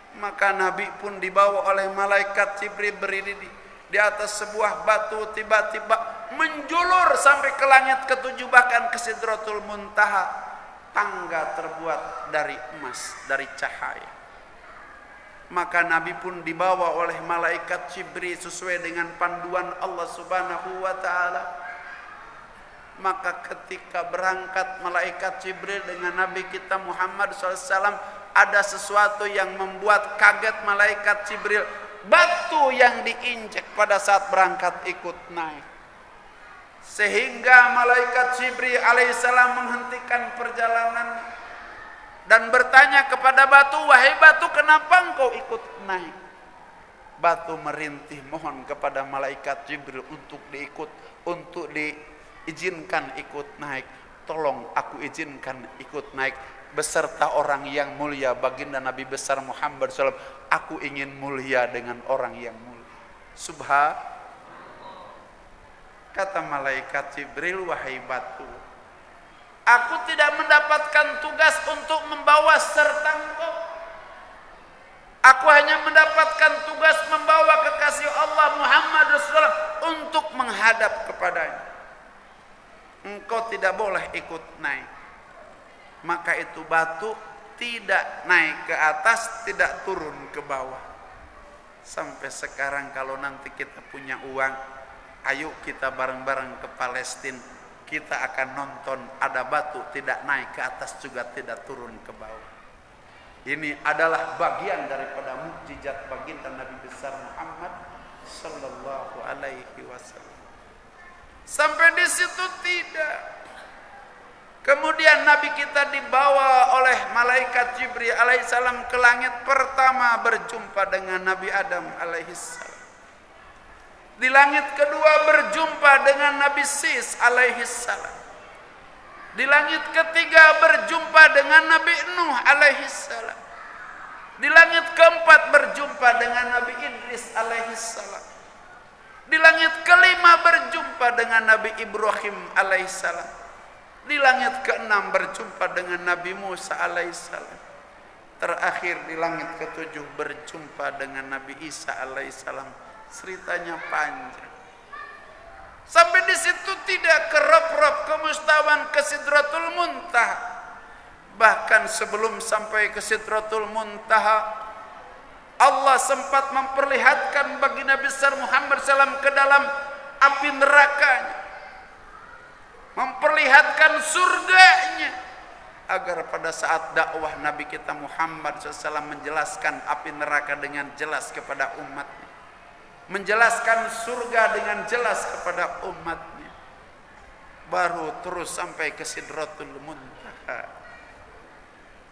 Maka Nabi pun dibawa oleh malaikat Jibril berdiri di atas sebuah batu, tiba-tiba menjulur sampai ke langit ketujuh, bahkan ke Sidratul Muntaha. Tangga terbuat dari emas, dari cahaya. Maka Nabi pun dibawa oleh malaikat Jibril sesuai dengan panduan Allah Subhanahu wa taala. Maka ketika berangkat malaikat Jibril dengan Nabi kita Muhammad SAW, ada sesuatu yang membuat kaget malaikat Jibril. Batu yang diinjek pada saat berangkat ikut naik, sehingga malaikat Jibril alaihissalam menghentikan perjalanan dan bertanya kepada batu, wahai batu, kenapa engkau ikut naik? Batu merintih mohon kepada malaikat Jibril untuk diizinkan ikut naik. tolong aku izinkan ikut naik beserta orang yang mulia baginda Nabi besar Muhammad SAW. Aku ingin mulia dengan orang yang mulia. Kata malaikat Jibril, wahai batu, aku tidak mendapatkan tugas untuk membawa serta engkau. Aku hanya mendapatkan tugas membawa kekasih Allah Muhammad Rasulullah untuk menghadap kepadanya. Engkau tidak boleh ikut naik. Maka itu batu tidak naik ke atas, tidak turun ke bawah. Sampai sekarang kalau nanti kita punya uang, ayo kita bareng-bareng ke Palestina. Kita akan nonton ada batu tidak naik ke atas juga tidak turun ke bawah. Ini adalah bagian daripada mukjizat baginda Nabi besar Muhammad sallallahu alaihi wasallam. Sampai di situ tidak. Kemudian Nabi kita dibawa oleh malaikat Jibril alaihissalam ke langit pertama, berjumpa dengan Nabi Adam alaihissalam. Di langit kedua berjumpa dengan Nabi Sis alaihissalam. Di langit ketiga berjumpa dengan Nabi Nuh alaihissalam. Di langit keempat berjumpa dengan Nabi Idris alaihissalam. Di langit kelima berjumpa dengan Nabi Ibrahim alaihissalam. Di langit keenam berjumpa dengan Nabi Musa alaihissalam. Terakhir di langit ketujuh berjumpa dengan Nabi Isa alaihissalam. Ceritanya panjang. Sampai di situ tidak kerap-rap ke mustawan ke Sidratul Muntaha. Bahkan sebelum sampai ke Sidratul Muntaha, Allah sempat memperlihatkan bagi Nabi besar Muhammad SAW ke dalam api nerakanya, memperlihatkan surganya, agar pada saat dakwah Nabi kita Muhammad SAW menjelaskan api neraka dengan jelas kepada umatnya, menjelaskan surga dengan jelas kepada umatnya, baru terus sampai ke Sidratul Muntaha.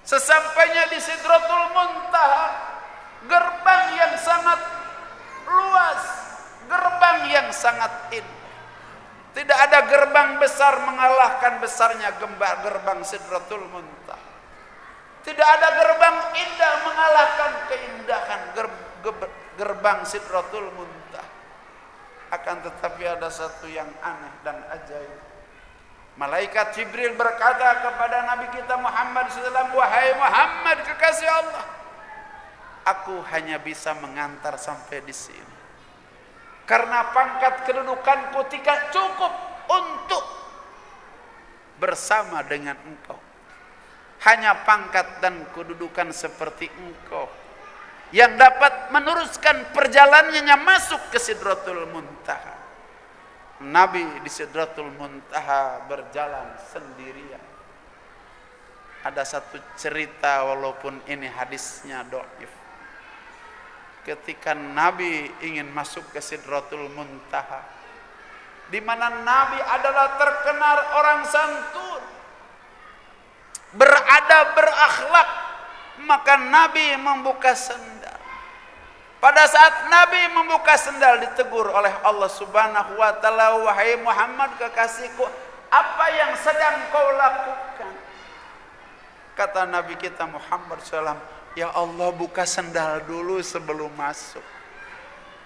Sesampainya di Sidratul Muntaha, gerbang yang sangat luas, gerbang yang sangat indah. Tidak ada gerbang besar mengalahkan besarnya gerbang Sidratul Muntaha. Tidak ada gerbang indah mengalahkan keindahan gerbang Sidratul Muntaha. Akan tetapi ada satu yang aneh dan ajaib. Malaikat Jibril berkata kepada Nabi kita Muhammad SAW, wahai Muhammad kekasih Allah, aku hanya bisa mengantar sampai di sini. Karena pangkat kedudukanku tidak cukup untuk bersama dengan engkau. Hanya pangkat dan kedudukan seperti engkau yang dapat meneruskan perjalanannya masuk ke Sidratul Muntaha. Nabi di Sidratul Muntaha berjalan sendirian. Ada satu cerita walaupun ini hadisnya dhaif. Ketika Nabi ingin masuk ke Sidratul Muntaha, di mana Nabi adalah terkenal orang santun, beradab, berakhlak, maka Nabi membuka sendal. Pada saat Nabi membuka sendal, ditegur oleh Allah Subhanahu wa taala, wahai Muhammad kekasihku, apa yang sedang kau lakukan? Kata Nabi kita Muhammad SAW, ya Allah, buka sendal dulu sebelum masuk.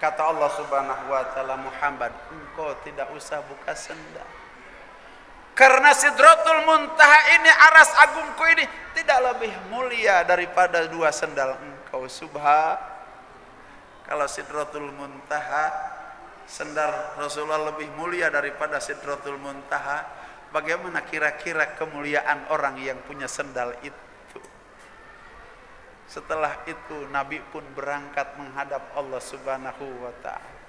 Kata Allah Subhanahu wa taala, Muhammad, engkau tidak usah buka sendal. Karena Sidratul Muntaha ini, aras agungku ini, tidak lebih mulia daripada dua sendal engkau. Kalau Sidratul Muntaha, sendal Rasulullah lebih mulia daripada Sidratul Muntaha, bagaimana kira-kira kemuliaan orang yang punya sendal itu? Setelah itu Nabi pun berangkat menghadap Allah Subhanahu wa ta'ala.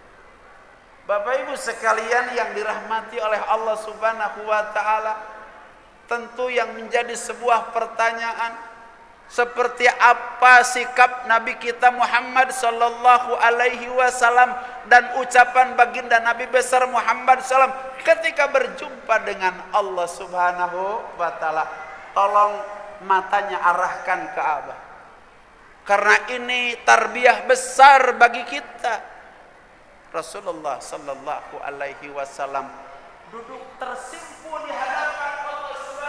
Bapak Ibu sekalian yang dirahmati oleh Allah Subhanahu wa ta'ala, tentu yang menjadi sebuah pertanyaan, seperti apa sikap Nabi kita Muhammad sallallahu alaihi wasallam dan ucapan baginda Nabi besar Muhammad SAW ketika berjumpa dengan Allah Subhanahu wa taala. Tolong matanya arahkan ke Ka'bah. Karena ini tarbiyah besar bagi kita. Rasulullah sallallahu alaihi wasallam duduk tersimpu di hadapan Allah Subhanahu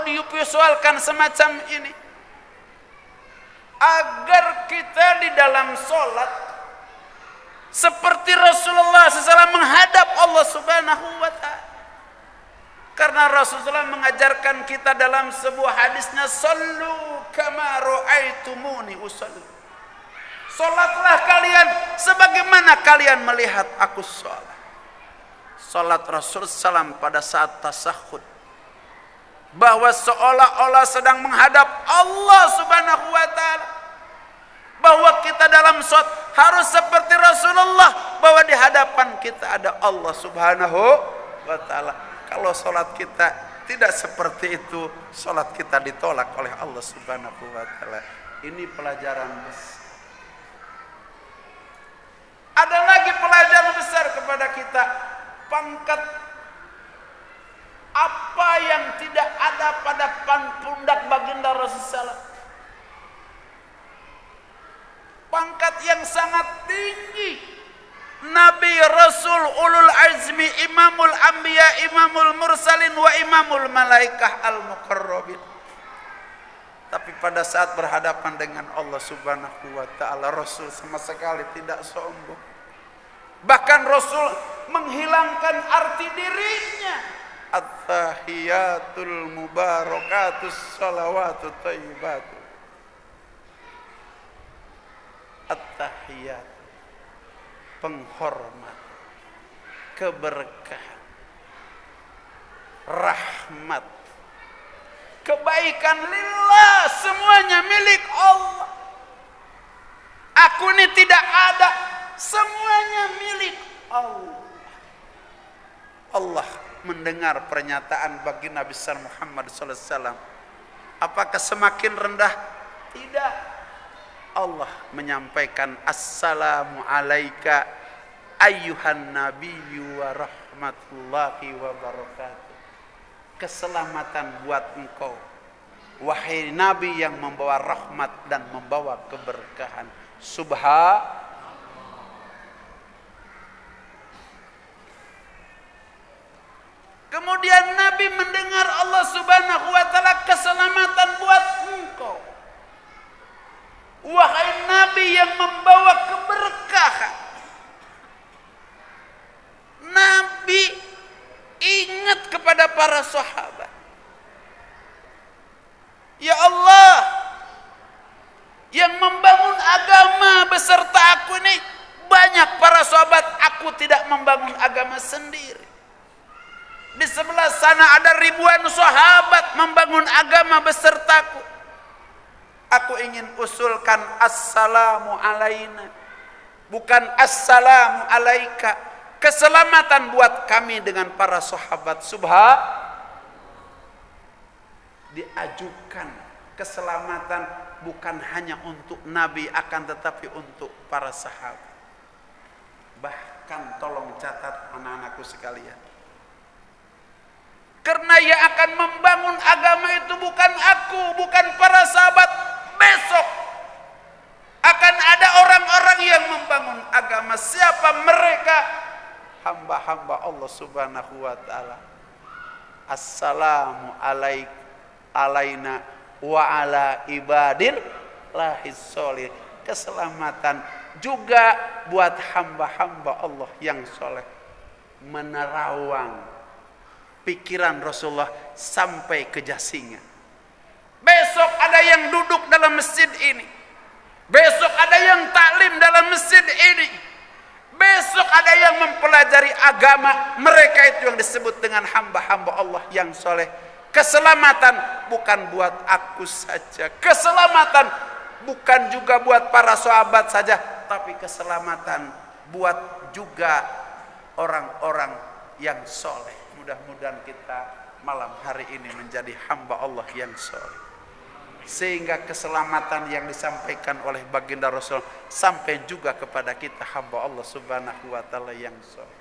audiovisualkan semacam ini agar kita di dalam sholat seperti Rasulullah SAW menghadap Allah Subhanahu wa Ta'ala. Karena Rasulullah mengajarkan kita dalam sebuah hadisnya, sallu kama ra'aitumuni usalli. Salatlah kalian sebagaimana kalian melihat aku salat. Salat Rasul SAW pada saat tasyahud, bahwa seolah-olah sedang menghadap Allah Subhanahu wa Ta'ala. Bahwa kita dalam salat harus seperti Rasulullah, bahwa di hadapan kita ada Allah Subhanahu wa Ta'ala. Kalau salat kita tidak seperti itu, salat kita ditolak oleh Allah Subhanahu wa Ta'ala. Ini pelajaran besar. Ada lagi pelajaran besar kepada kita. Pangkat apa yang tidak ada pada pundak baginda Rasulullah. Pangkat yang sangat tinggi. Nabi, Rasul, ulul azmi, imamul anbiya, imamul mursalin, wa imamul malaikah al-muqarrabin. Tapi pada saat berhadapan dengan Allah Subhanahu wa Ta'ala, Rasul sama sekali tidak sombong. Bahkan Rasul menghilangkan arti dirinya. At-tahiyatul mubarakatus salawatut thayyibatu. At-tahiyat, penghormat, keberkahan, rahmat, kebaikan lillah, semuanya milik Allah. Aku ini tidak ada, semuanya milik Allah. Allah mendengar pernyataan bagi Nabi besar Muhammad SAW. Apakah semakin rendah? Tidak. Allah menyampaikan, assalamu alaika ayyuhan nabiyyu wa rahmatullahi wa barakatuh. Keselamatan buat engkau, wahai Nabi yang membawa rahmat dan membawa keberkahan. Kemudian Nabi mendengar Allah Subhanahu wa Ta'ala, keselamatan buat engkau, wahai Nabi yang membawa keberkahan. Nabi ingat kepada para sahabat. Ya Allah, yang membangun agama beserta aku ini banyak para sahabat, aku tidak membangun agama sendiri. Di sebelah sana ada ribuan sahabat membangun agama besertaku. Aku ingin usulkan assalamu alaina, bukan assalamu alaika. Keselamatan buat kami dengan para sahabat. Diajukan keselamatan bukan hanya untuk Nabi, akan tetapi untuk para sahabat. Bahkan tolong catat anak-anakku sekalian, karena yang akan membangun agama itu bukan aku, bukan para sahabat. Besok akan ada orang-orang yang membangun agama. Siapa mereka? Hamba-hamba Allah Subhanahu wa Ta'ala. Assalamu alaina wa ala ibadillahis sholihin. Keselamatan juga buat hamba-hamba Allah yang soleh. Menerawang pikiran Rasulullah sampai ke jasingan. Besok ada yang duduk dalam masjid ini. Besok ada yang taklim dalam masjid ini. Besok ada yang mempelajari agama. Mereka itu yang disebut dengan hamba-hamba Allah yang soleh. Keselamatan bukan buat aku saja. Keselamatan bukan juga buat para sahabat saja. Tapi keselamatan buat juga orang-orang yang soleh. Mudah-mudahan kita malam hari ini menjadi hamba Allah yang soleh, sehingga keselamatan yang disampaikan oleh baginda Rasul sampai juga kepada kita hamba Allah Subhanahu wa Ta'ala yang soleh.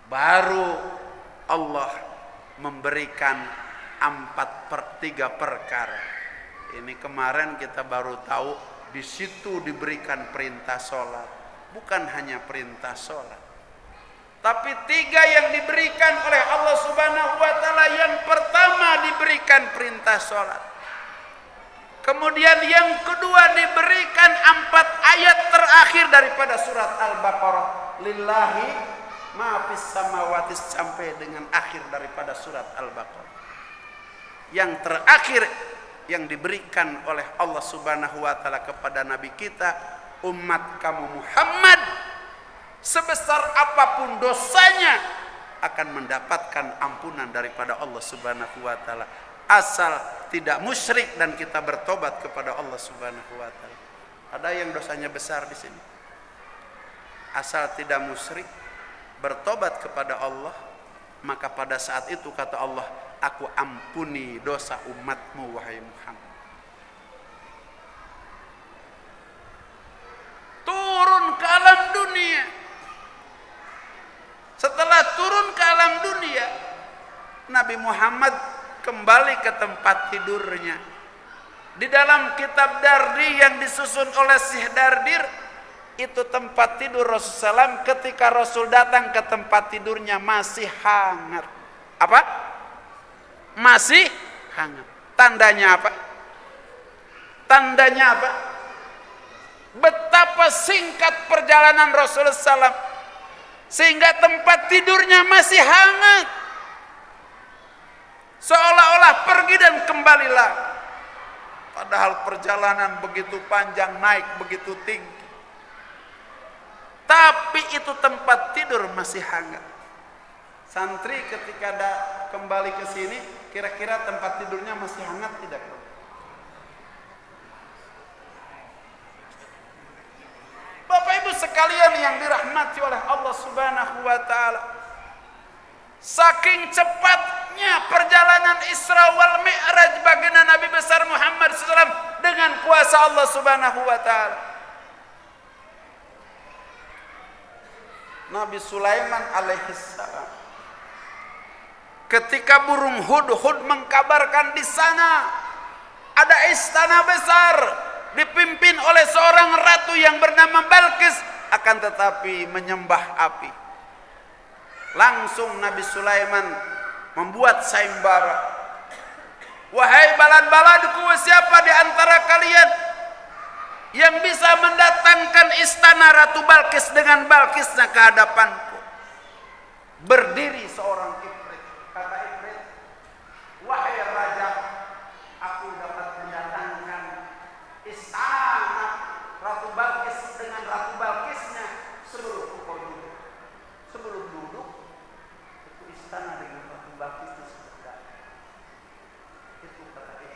Baru Allah memberikan 3 perkara. Ini kemarin kita baru tahu, di situ diberikan perintah sholat. Bukan hanya perintah sholat, Tapi 3 yang diberikan oleh Allah Subhanahu wa taala, yang pertama diberikan perintah salat. Kemudian yang kedua diberikan 4 ayat terakhir daripada surat Al-Baqarah. Lillahi ma fis samawati, sampai dengan akhir daripada surat Al-Baqarah. Yang terakhir yang diberikan oleh Allah Subhanahu wa taala kepada nabi kita, umat kamu Muhammad, sebesar apapun dosanya akan mendapatkan ampunan daripada Allah Subhanahu wa taala, asal tidak musyrik dan kita bertobat kepada Allah Subhanahu wa taala. Ada yang dosanya besar di sini? Asal tidak musyrik, bertobat kepada Allah, maka pada saat itu kata Allah, aku ampuni dosa umatmu wahai Muhammad. Turun ke alam dunia. Setelah turun ke alam dunia, Nabi Muhammad kembali ke tempat tidurnya. Di dalam kitab Dardi yang disusun oleh Syekh Dardir, itu tempat tidur Rasulullah SAW. Ketika Rasul datang ke tempat tidurnya masih hangat. Apa? Masih hangat. Tandanya apa? Tandanya apa? Betapa singkat perjalanan Rasulullah SAW, sehingga tempat tidurnya masih hangat, seolah-olah pergi dan kembalilah. Padahal perjalanan begitu panjang, naik begitu tinggi, tapi itu tempat tidur masih hangat. Santri ketika ada kembali ke sini, kira-kira tempat tidurnya masih hangat tidak? Bapak Ibu sekalian yang dirahmati oleh Allah Subhanahu wa taala, saking cepatnya perjalanan Isra wal Mi'raj baginda Nabi besar Muhammad SAW dengan kuasa Allah Subhanahu wa taala. Nabi Sulaiman alaihissalam, ketika burung hudhud mengkabarkan di sana ada istana besar dipimpin oleh seorang ratu yang bernama Balqis, akan tetapi menyembah api. Langsung Nabi Sulaiman membuat sayembara. Wahai balad-baladku, siapa di antara kalian yang bisa mendatangkan istana Ratu Balqis dengan Balqisnya ke hadapanku? Berdiri seorang ifrit. Kata ifrit, wahai raja, aku dapat mendatangkan istana Ratu Balqis dengan Ratu Balqisnya sebelum engkau duduk. Sebelum duduk, itu istana dengan Ratu Balqis itu sudah. Itu kata dia.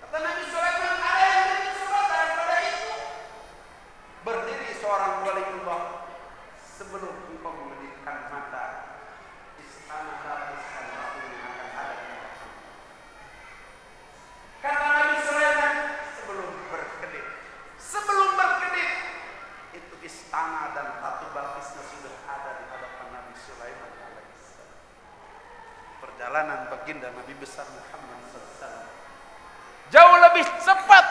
Kata Nabi Sulaiman, ada yang lebih cepat daripada itu. Berdiri seorang waliullah sebelum engkau memedihkan mata, istana Balqis dan ratunya akan ada di hadapan. Kata Nabi Sulaiman, sebelum berkedip, itu istana dan Ratu Balqisnya sudah ada di hadapan Nabi Sulaiman alaihissalam. Perjalanan baginda Nabi besar Muhammad SAW jauh lebih cepat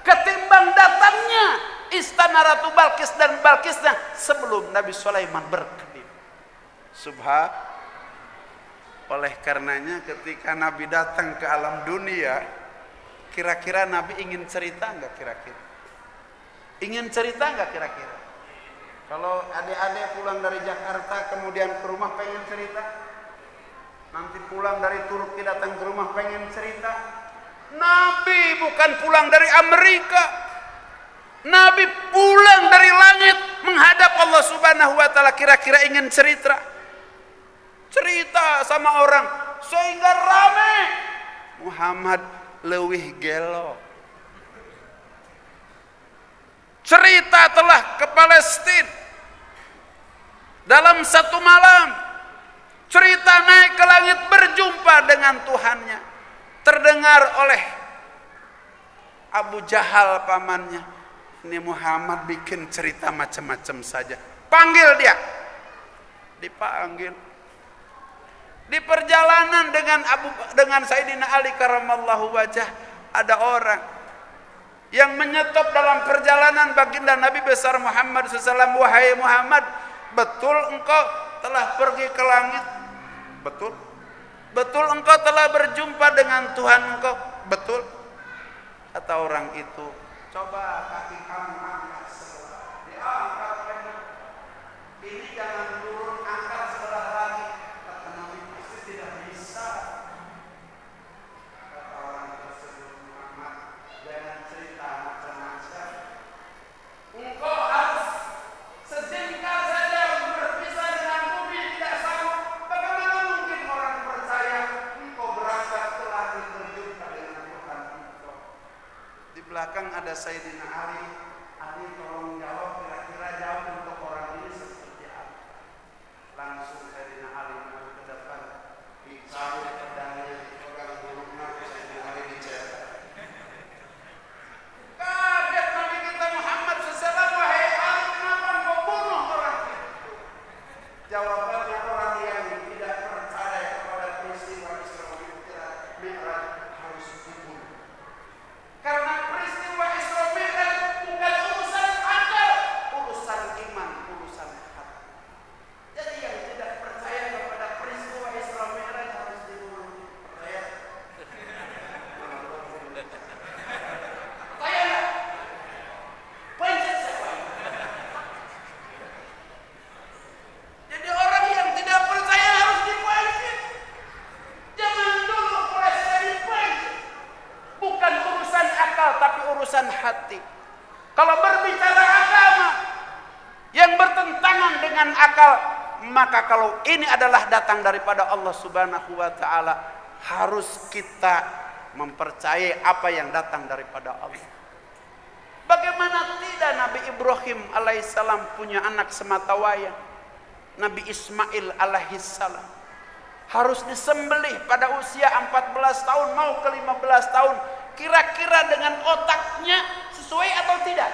ketimbang datangnya istana Ratu Balqis dan Balqisnya sebelum Nabi Sulaiman berkedip. Oleh karenanya ketika Nabi datang ke alam dunia, kira-kira Nabi ingin cerita enggak kira-kira? Ingin cerita enggak kira-kira? Kalau adik-adik pulang dari Jakarta kemudian ke rumah pengen cerita, nanti pulang dari Turki datang ke rumah pengen cerita. Nabi bukan pulang dari Amerika, Nabi pulang dari langit menghadap Allah Subhanahu wa taala. Kira-kira ingin cerita sama orang sehingga rame. Muhammad leuwih gelo. Cerita telah ke Palestina dalam satu malam. Cerita naik ke langit berjumpa dengan Tuhannya. Terdengar oleh Abu Jahal pamannya, ini Muhammad bikin cerita macam-macam saja. Panggil dia. Dipanggil. Di perjalanan dengan Sayyidina Ali karramallahu wajah, ada orang yang menyetop dalam perjalanan baginda Nabi besar Muhammad SAW. Wahai Muhammad, Betul engkau telah pergi ke langit? Betul. Betul engkau telah berjumpa dengan Tuhan engkau? Betul. Kata orang itu, coba kaki kamu angkat sebelah. Diangkat lagi. Ini jangan turun, angkat sebelah lagi. Kata Nabi, pasti tidak bisa. Kata orang tersebut, Muhammad, jangan cerita macam-macam. Engkau harus sejengkal saja berpisah dengan bumi tidak sanggup. Bagaimana mungkin orang percaya engkau berangkat ke langit berjumpa dengan Tuhan engkau? Di belakang ada Sayyidina Ali. Ali tolong jawab, kira-kira jawab untuk orang ini seperti apa? Langsung Sayyidina Ali maju ke depan, dicabut pedangnya, pegang burungnya, Sayyidina Ali dicetak. Kaget Nabi kita Muhammad SAW, wahai Ali, kenapa engkau bunuh orang itu? Jawabannya, orang yang tidak percaya kepada peristiwa Isra Mi'raj harus dibunuh. Karena peristiwa Isra Mi'raj bukan urusan akal, urusan iman, urusan hati. Jadi yang tidak percaya kepada peristiwa Isra Mi'raj harus dibunuh. Percaya? Percaya nggak? Pencet siapa ini? Jadi orang yang tidak percaya harus dipencet. Jangan dulu proses dipencet. Bukan urusan akal tapi urusan hati. Kalau berbicara agama yang bertentangan dengan akal, maka kalau ini adalah datang daripada Allah Subhanahu wa taala, harus kita mempercayai apa yang datang daripada Allah. Bagaimana tidak Nabi Ibrahim alaihissalam punya anak sematawayang, Nabi Ismail alaihissalam harus disembelih pada usia 14 tahun mau ke 15 tahun. Kira-kira dengan otaknya sesuai atau tidak?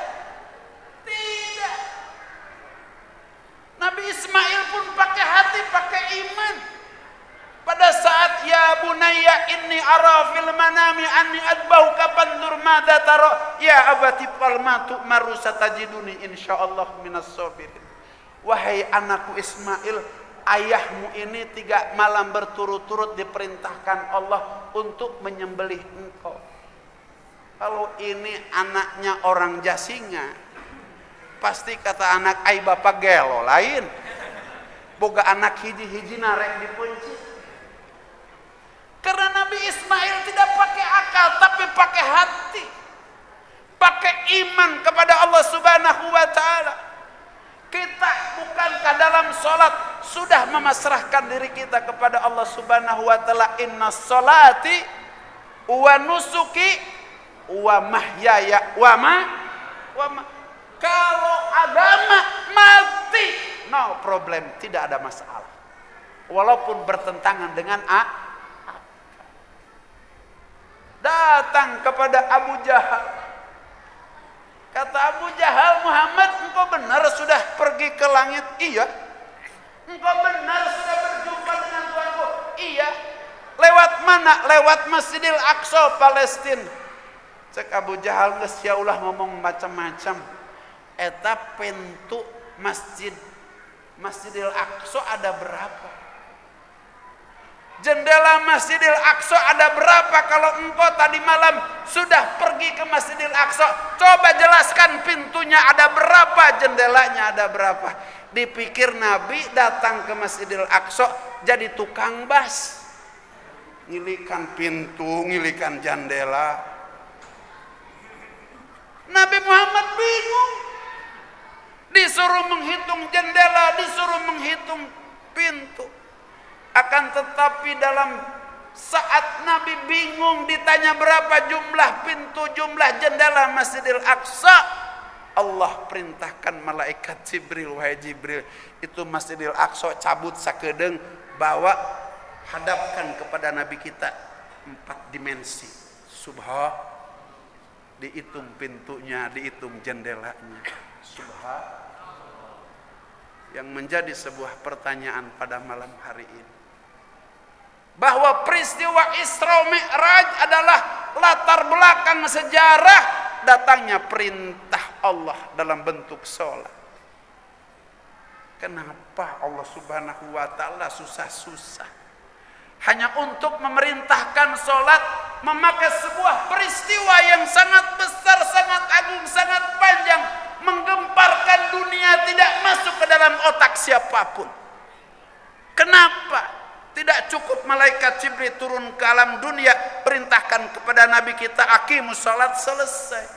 Tidak. Nabi Ismail pun pakai hati, pakai iman. Pada saat ya bunayya inni ara fil manami anni adbauka fandur madza tara ya abati fal matu marusatajiduni insyaallah minas sabirin. Wahai anakku Ismail, ayahmu ini 3 malam berturut-turut diperintahkan Allah untuk menyembelih engkau. Kalau ini anaknya orang Jasinga, pasti kata anak ai bapak gelo lain. Boga anak hiji-hiji narek dipunci. Karena Nabi Ismail tidak pakai akal tapi pakai hati. Pakai iman kepada Allah Subhanahu wa taala. Kita bukankah dalam salat sudah memasrahkan diri kita kepada Allah Subhanahu wa taala, innas salati wa nusuki wa mahyaya wa ma. Kalau agama mati no problem, tidak ada masalah. Walaupun bertentangan dengan datang kepada Abu Jahal. Kata Abu Jahal, Muhammad, engkau benar sudah pergi ke langit? Iya. Engkau benar sudah berjumpa dengan Tuhanku? Iya. Lewat mana? Lewat Masjidil Aqsa, Palestina. Cek Abu Jahal geus ya ulah ngomong macam-macam. Eta pintu Masjidil Aqsa ada berapa? Jendela Masjidil Aqsa ada berapa kalau engkau tadi malam sudah pergi ke Masjidil Aqsa? Coba jelaskan pintunya ada berapa, jendelanya ada berapa. Dipikir Nabi datang ke Masjidil Aqsa jadi tukang bas. Ngilikan pintu, ngilikan jendela. Nabi Muhammad bingung. Disuruh menghitung jendela, disuruh menghitung pintu. Akan tetapi dalam saat Nabi bingung ditanya berapa jumlah pintu, jumlah jendela Masjidil Aqsa, Allah perintahkan malaikat Jibril, wahai Jibril, itu Masjidil Aqsa cabut sakedeung, bawa hadapkan kepada Nabi kita 4 dimensi. Subhan, dihitung pintunya, dihitung jendelanya. Subhan. Yang menjadi sebuah pertanyaan pada malam hari ini, bahwa peristiwa Isra Mi'raj adalah latar belakang sejarah datangnya perintah Allah dalam bentuk sholat. Kenapa Allah Subhanahu wa ta'ala susah-susah hanya untuk memerintahkan sholat, memakai sebuah peristiwa yang sangat besar, sangat agung, sangat panjang, menggemparkan dunia, tidak masuk ke dalam otak siapapun. Kenapa tidak cukup malaikat Jibril turun ke alam dunia, perintahkan kepada Nabi kita, aqimus sholat, selesai?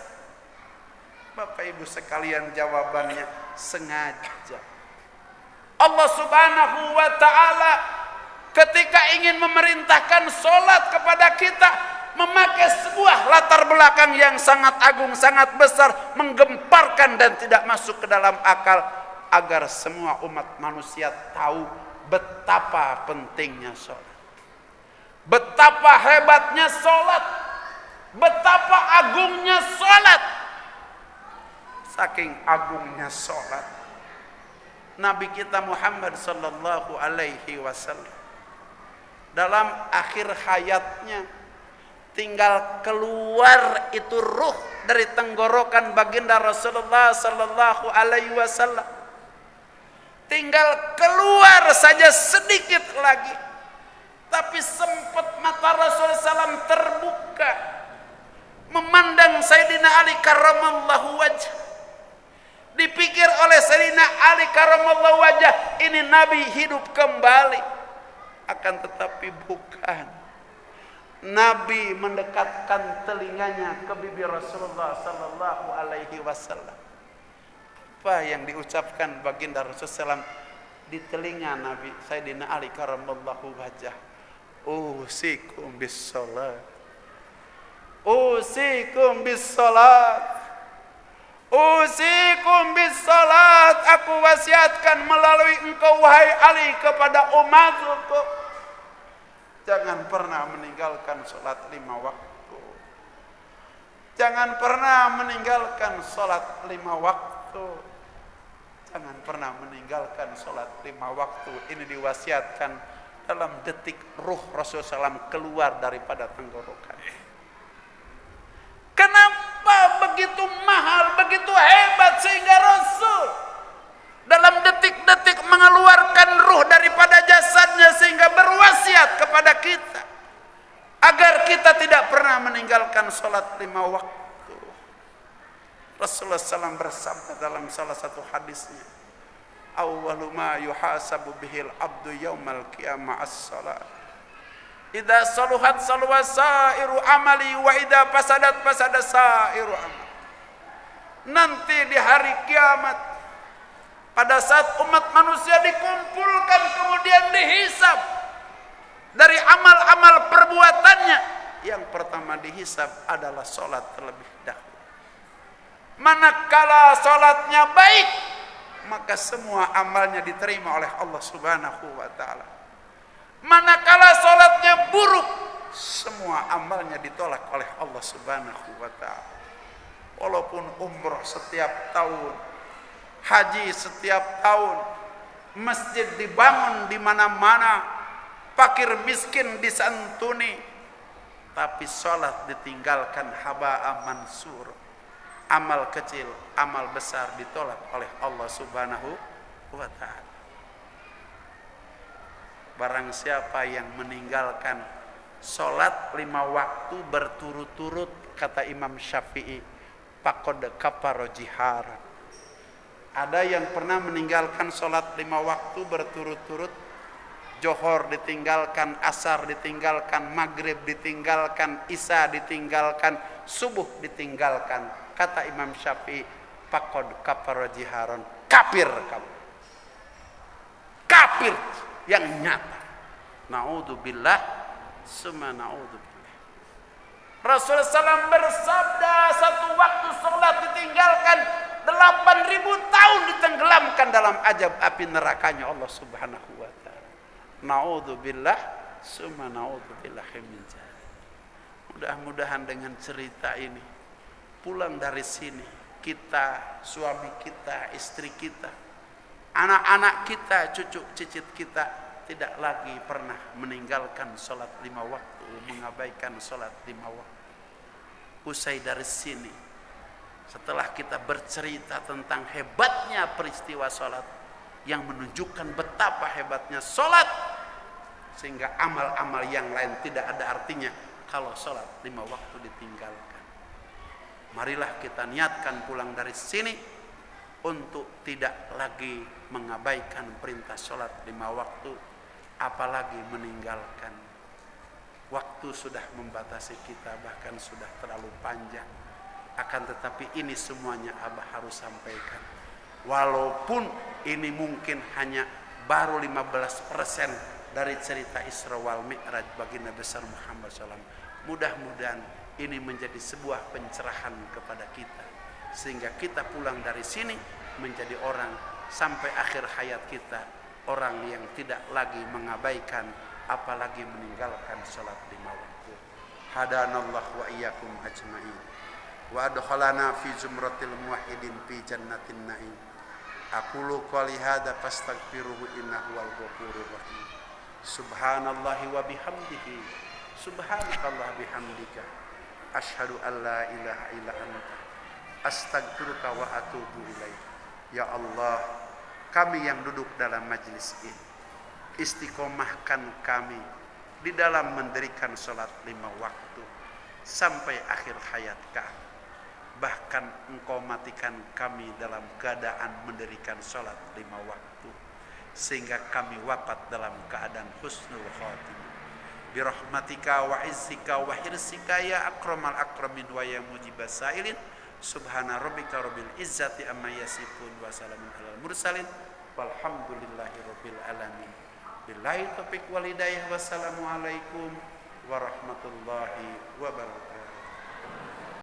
Bapak Ibu sekalian, jawabannya sengaja. Allah Subhanahu wa ta'ala ketika ingin memerintahkan sholat kepada kita, memakai sebuah latar belakang yang sangat agung, sangat besar, menggemparkan dan tidak masuk ke dalam akal, agar semua umat manusia tahu betapa pentingnya sholat, betapa hebatnya sholat, betapa agungnya sholat. Saking agungnya sholat, Nabi kita Muhammad sallallahu alaihi wasallam dalam akhir hayatnya tinggal keluar itu ruh dari tenggorokan baginda Rasulullah sallallahu alaihi wasallam. Tinggal keluar saja sedikit lagi, tapi sempat mata Rasulullah SAW terbuka memandang Sayyidina Ali karramallahu wajh. Dipikir oleh Sayyidina Ali karramallahu wajah, ini Nabi hidup kembali. Akan tetapi bukan. Nabi mendekatkan telinganya ke bibir Rasulullah sallallahu alaihi wasallam. Apa yang diucapkan baginda Rasulullah SAW di telinga Nabi Sayyidina Ali karramallahu wajah? Usikum bis salat. Usikum bis salat. Usikum bis salat, aku wasiatkan melalui engkau wahai Ali kepada umatku, jangan pernah meninggalkan salat 5 waktu. Jangan pernah meninggalkan salat 5 waktu. Jangan pernah meninggalkan salat 5 waktu. Ini diwasiatkan dalam detik ruh Rasulullah SAW keluar daripada tenggorokan. Kenapa begitu mahal, begitu hebat sehingga Rasul dalam detik-detik mengeluarkan ruh daripada jasadnya sehingga berwasiat kepada kita agar kita tidak pernah meninggalkan sholat 5 waktu. Rasulullah SAW bersabda dalam salah satu hadisnya, awwalu ma yuhasabu bihil abdu yaumal qiyamah as-salat. Idza saluhat saluha sairu amali wa idza fasadat fasada sairu amali. Nanti di hari kiamat, pada saat umat manusia dikumpulkan kemudian dihisab dari amal-amal perbuatannya, yang pertama dihisab adalah salat terlebih dahulu. Manakala salatnya baik, maka semua amalnya diterima oleh Allah Subhanahu wa ta'ala. Manakala salatnya buruk, semua amalnya ditolak oleh Allah Subhanahu wa ta'ala. Walaupun umrah setiap tahun, haji setiap tahun, masjid dibangun di mana-mana, fakir miskin disantuni, tapi salat ditinggalkan haba'an mansur. Amal kecil, amal besar ditolak oleh Allah Subhanahu wa ta'ala. Barang siapa yang meninggalkan sholat 5 waktu berturut-turut, kata Imam Syafi'i, faqad kafara jiharan. Ada yang pernah meninggalkan sholat 5 waktu berturut-turut, Johor ditinggalkan, asar ditinggalkan, maghrib ditinggalkan, isya ditinggalkan, subuh ditinggalkan. Kata Imam Syafi'i, faqad kafara jiharan. Kafir kamu. Kafir yang nyata. Na'udzubillah, summa na'udzubillah. Rasulullah SAW bersabda, satu waktu sholat ditinggalkan 8.000 tahun ditenggelamkan dalam azab api nerakanya Allah Subhanahu wa ta'ala. Na'udzubillah, summa na'udzubillah min dzalik. Mudah-mudahan dengan cerita ini, pulang dari sini, kita, suami kita, istri kita, anak-anak kita, cucu cicit kita tidak lagi pernah meninggalkan sholat 5 waktu, mengabaikan sholat 5 waktu. Usai dari sini, setelah kita bercerita tentang hebatnya peristiwa sholat, yang menunjukkan betapa hebatnya sholat, sehingga amal-amal yang lain tidak ada artinya kalau sholat 5 waktu ditinggalkan. Marilah kita niatkan pulang dari sini untuk tidak lagi mengabaikan perintah sholat 5 waktu, apalagi meninggalkan. Waktu sudah membatasi kita, bahkan sudah terlalu panjang. Akan tetapi ini semuanya Abah harus sampaikan. Walaupun ini mungkin hanya baru 15% dari cerita Isra wal Mi'raj baginda besar Muhammad SAW. Mudah-mudahan ini menjadi sebuah pencerahan kepada kita, sehingga kita pulang dari sini menjadi orang sampai akhir hayat kita, orang yang tidak lagi mengabaikan apalagi meninggalkan salat 5 waktu. Hadanallah wa iyyakum ajma'in wa adkhalana fi zumratil muwahhidin fi jannatin na'im. Aqulu qouli hadza fastaghfiruhu innahu wal ghafurur rahim. Subhanallahi wa bihamdihi, subhanakallah bihamdika, asyhadu an la ilaha illa anta, astaghfiruka wa atubu ilaik. Ya Allah, kami yang duduk dalam majlis ini, istiqomahkan kami di dalam mendirikan salat 5 waktu sampai akhir hayat kami. Bahkan Engkau matikan kami dalam keadaan mendirikan salat 5 waktu, sehingga kami wafat dalam keadaan husnul khatimah. Birahmatika wa izzika wa hirsika ya akramal akramin wa ya mujibas sailin. Subhana rabbika rabbil izzati amma yasifun wa salamun alal mursalin walhamdulillahi rabbil alamin. Billahi taufiq wal hidayah. Wassalamu alaikum warahmatullahi wabarakatuh.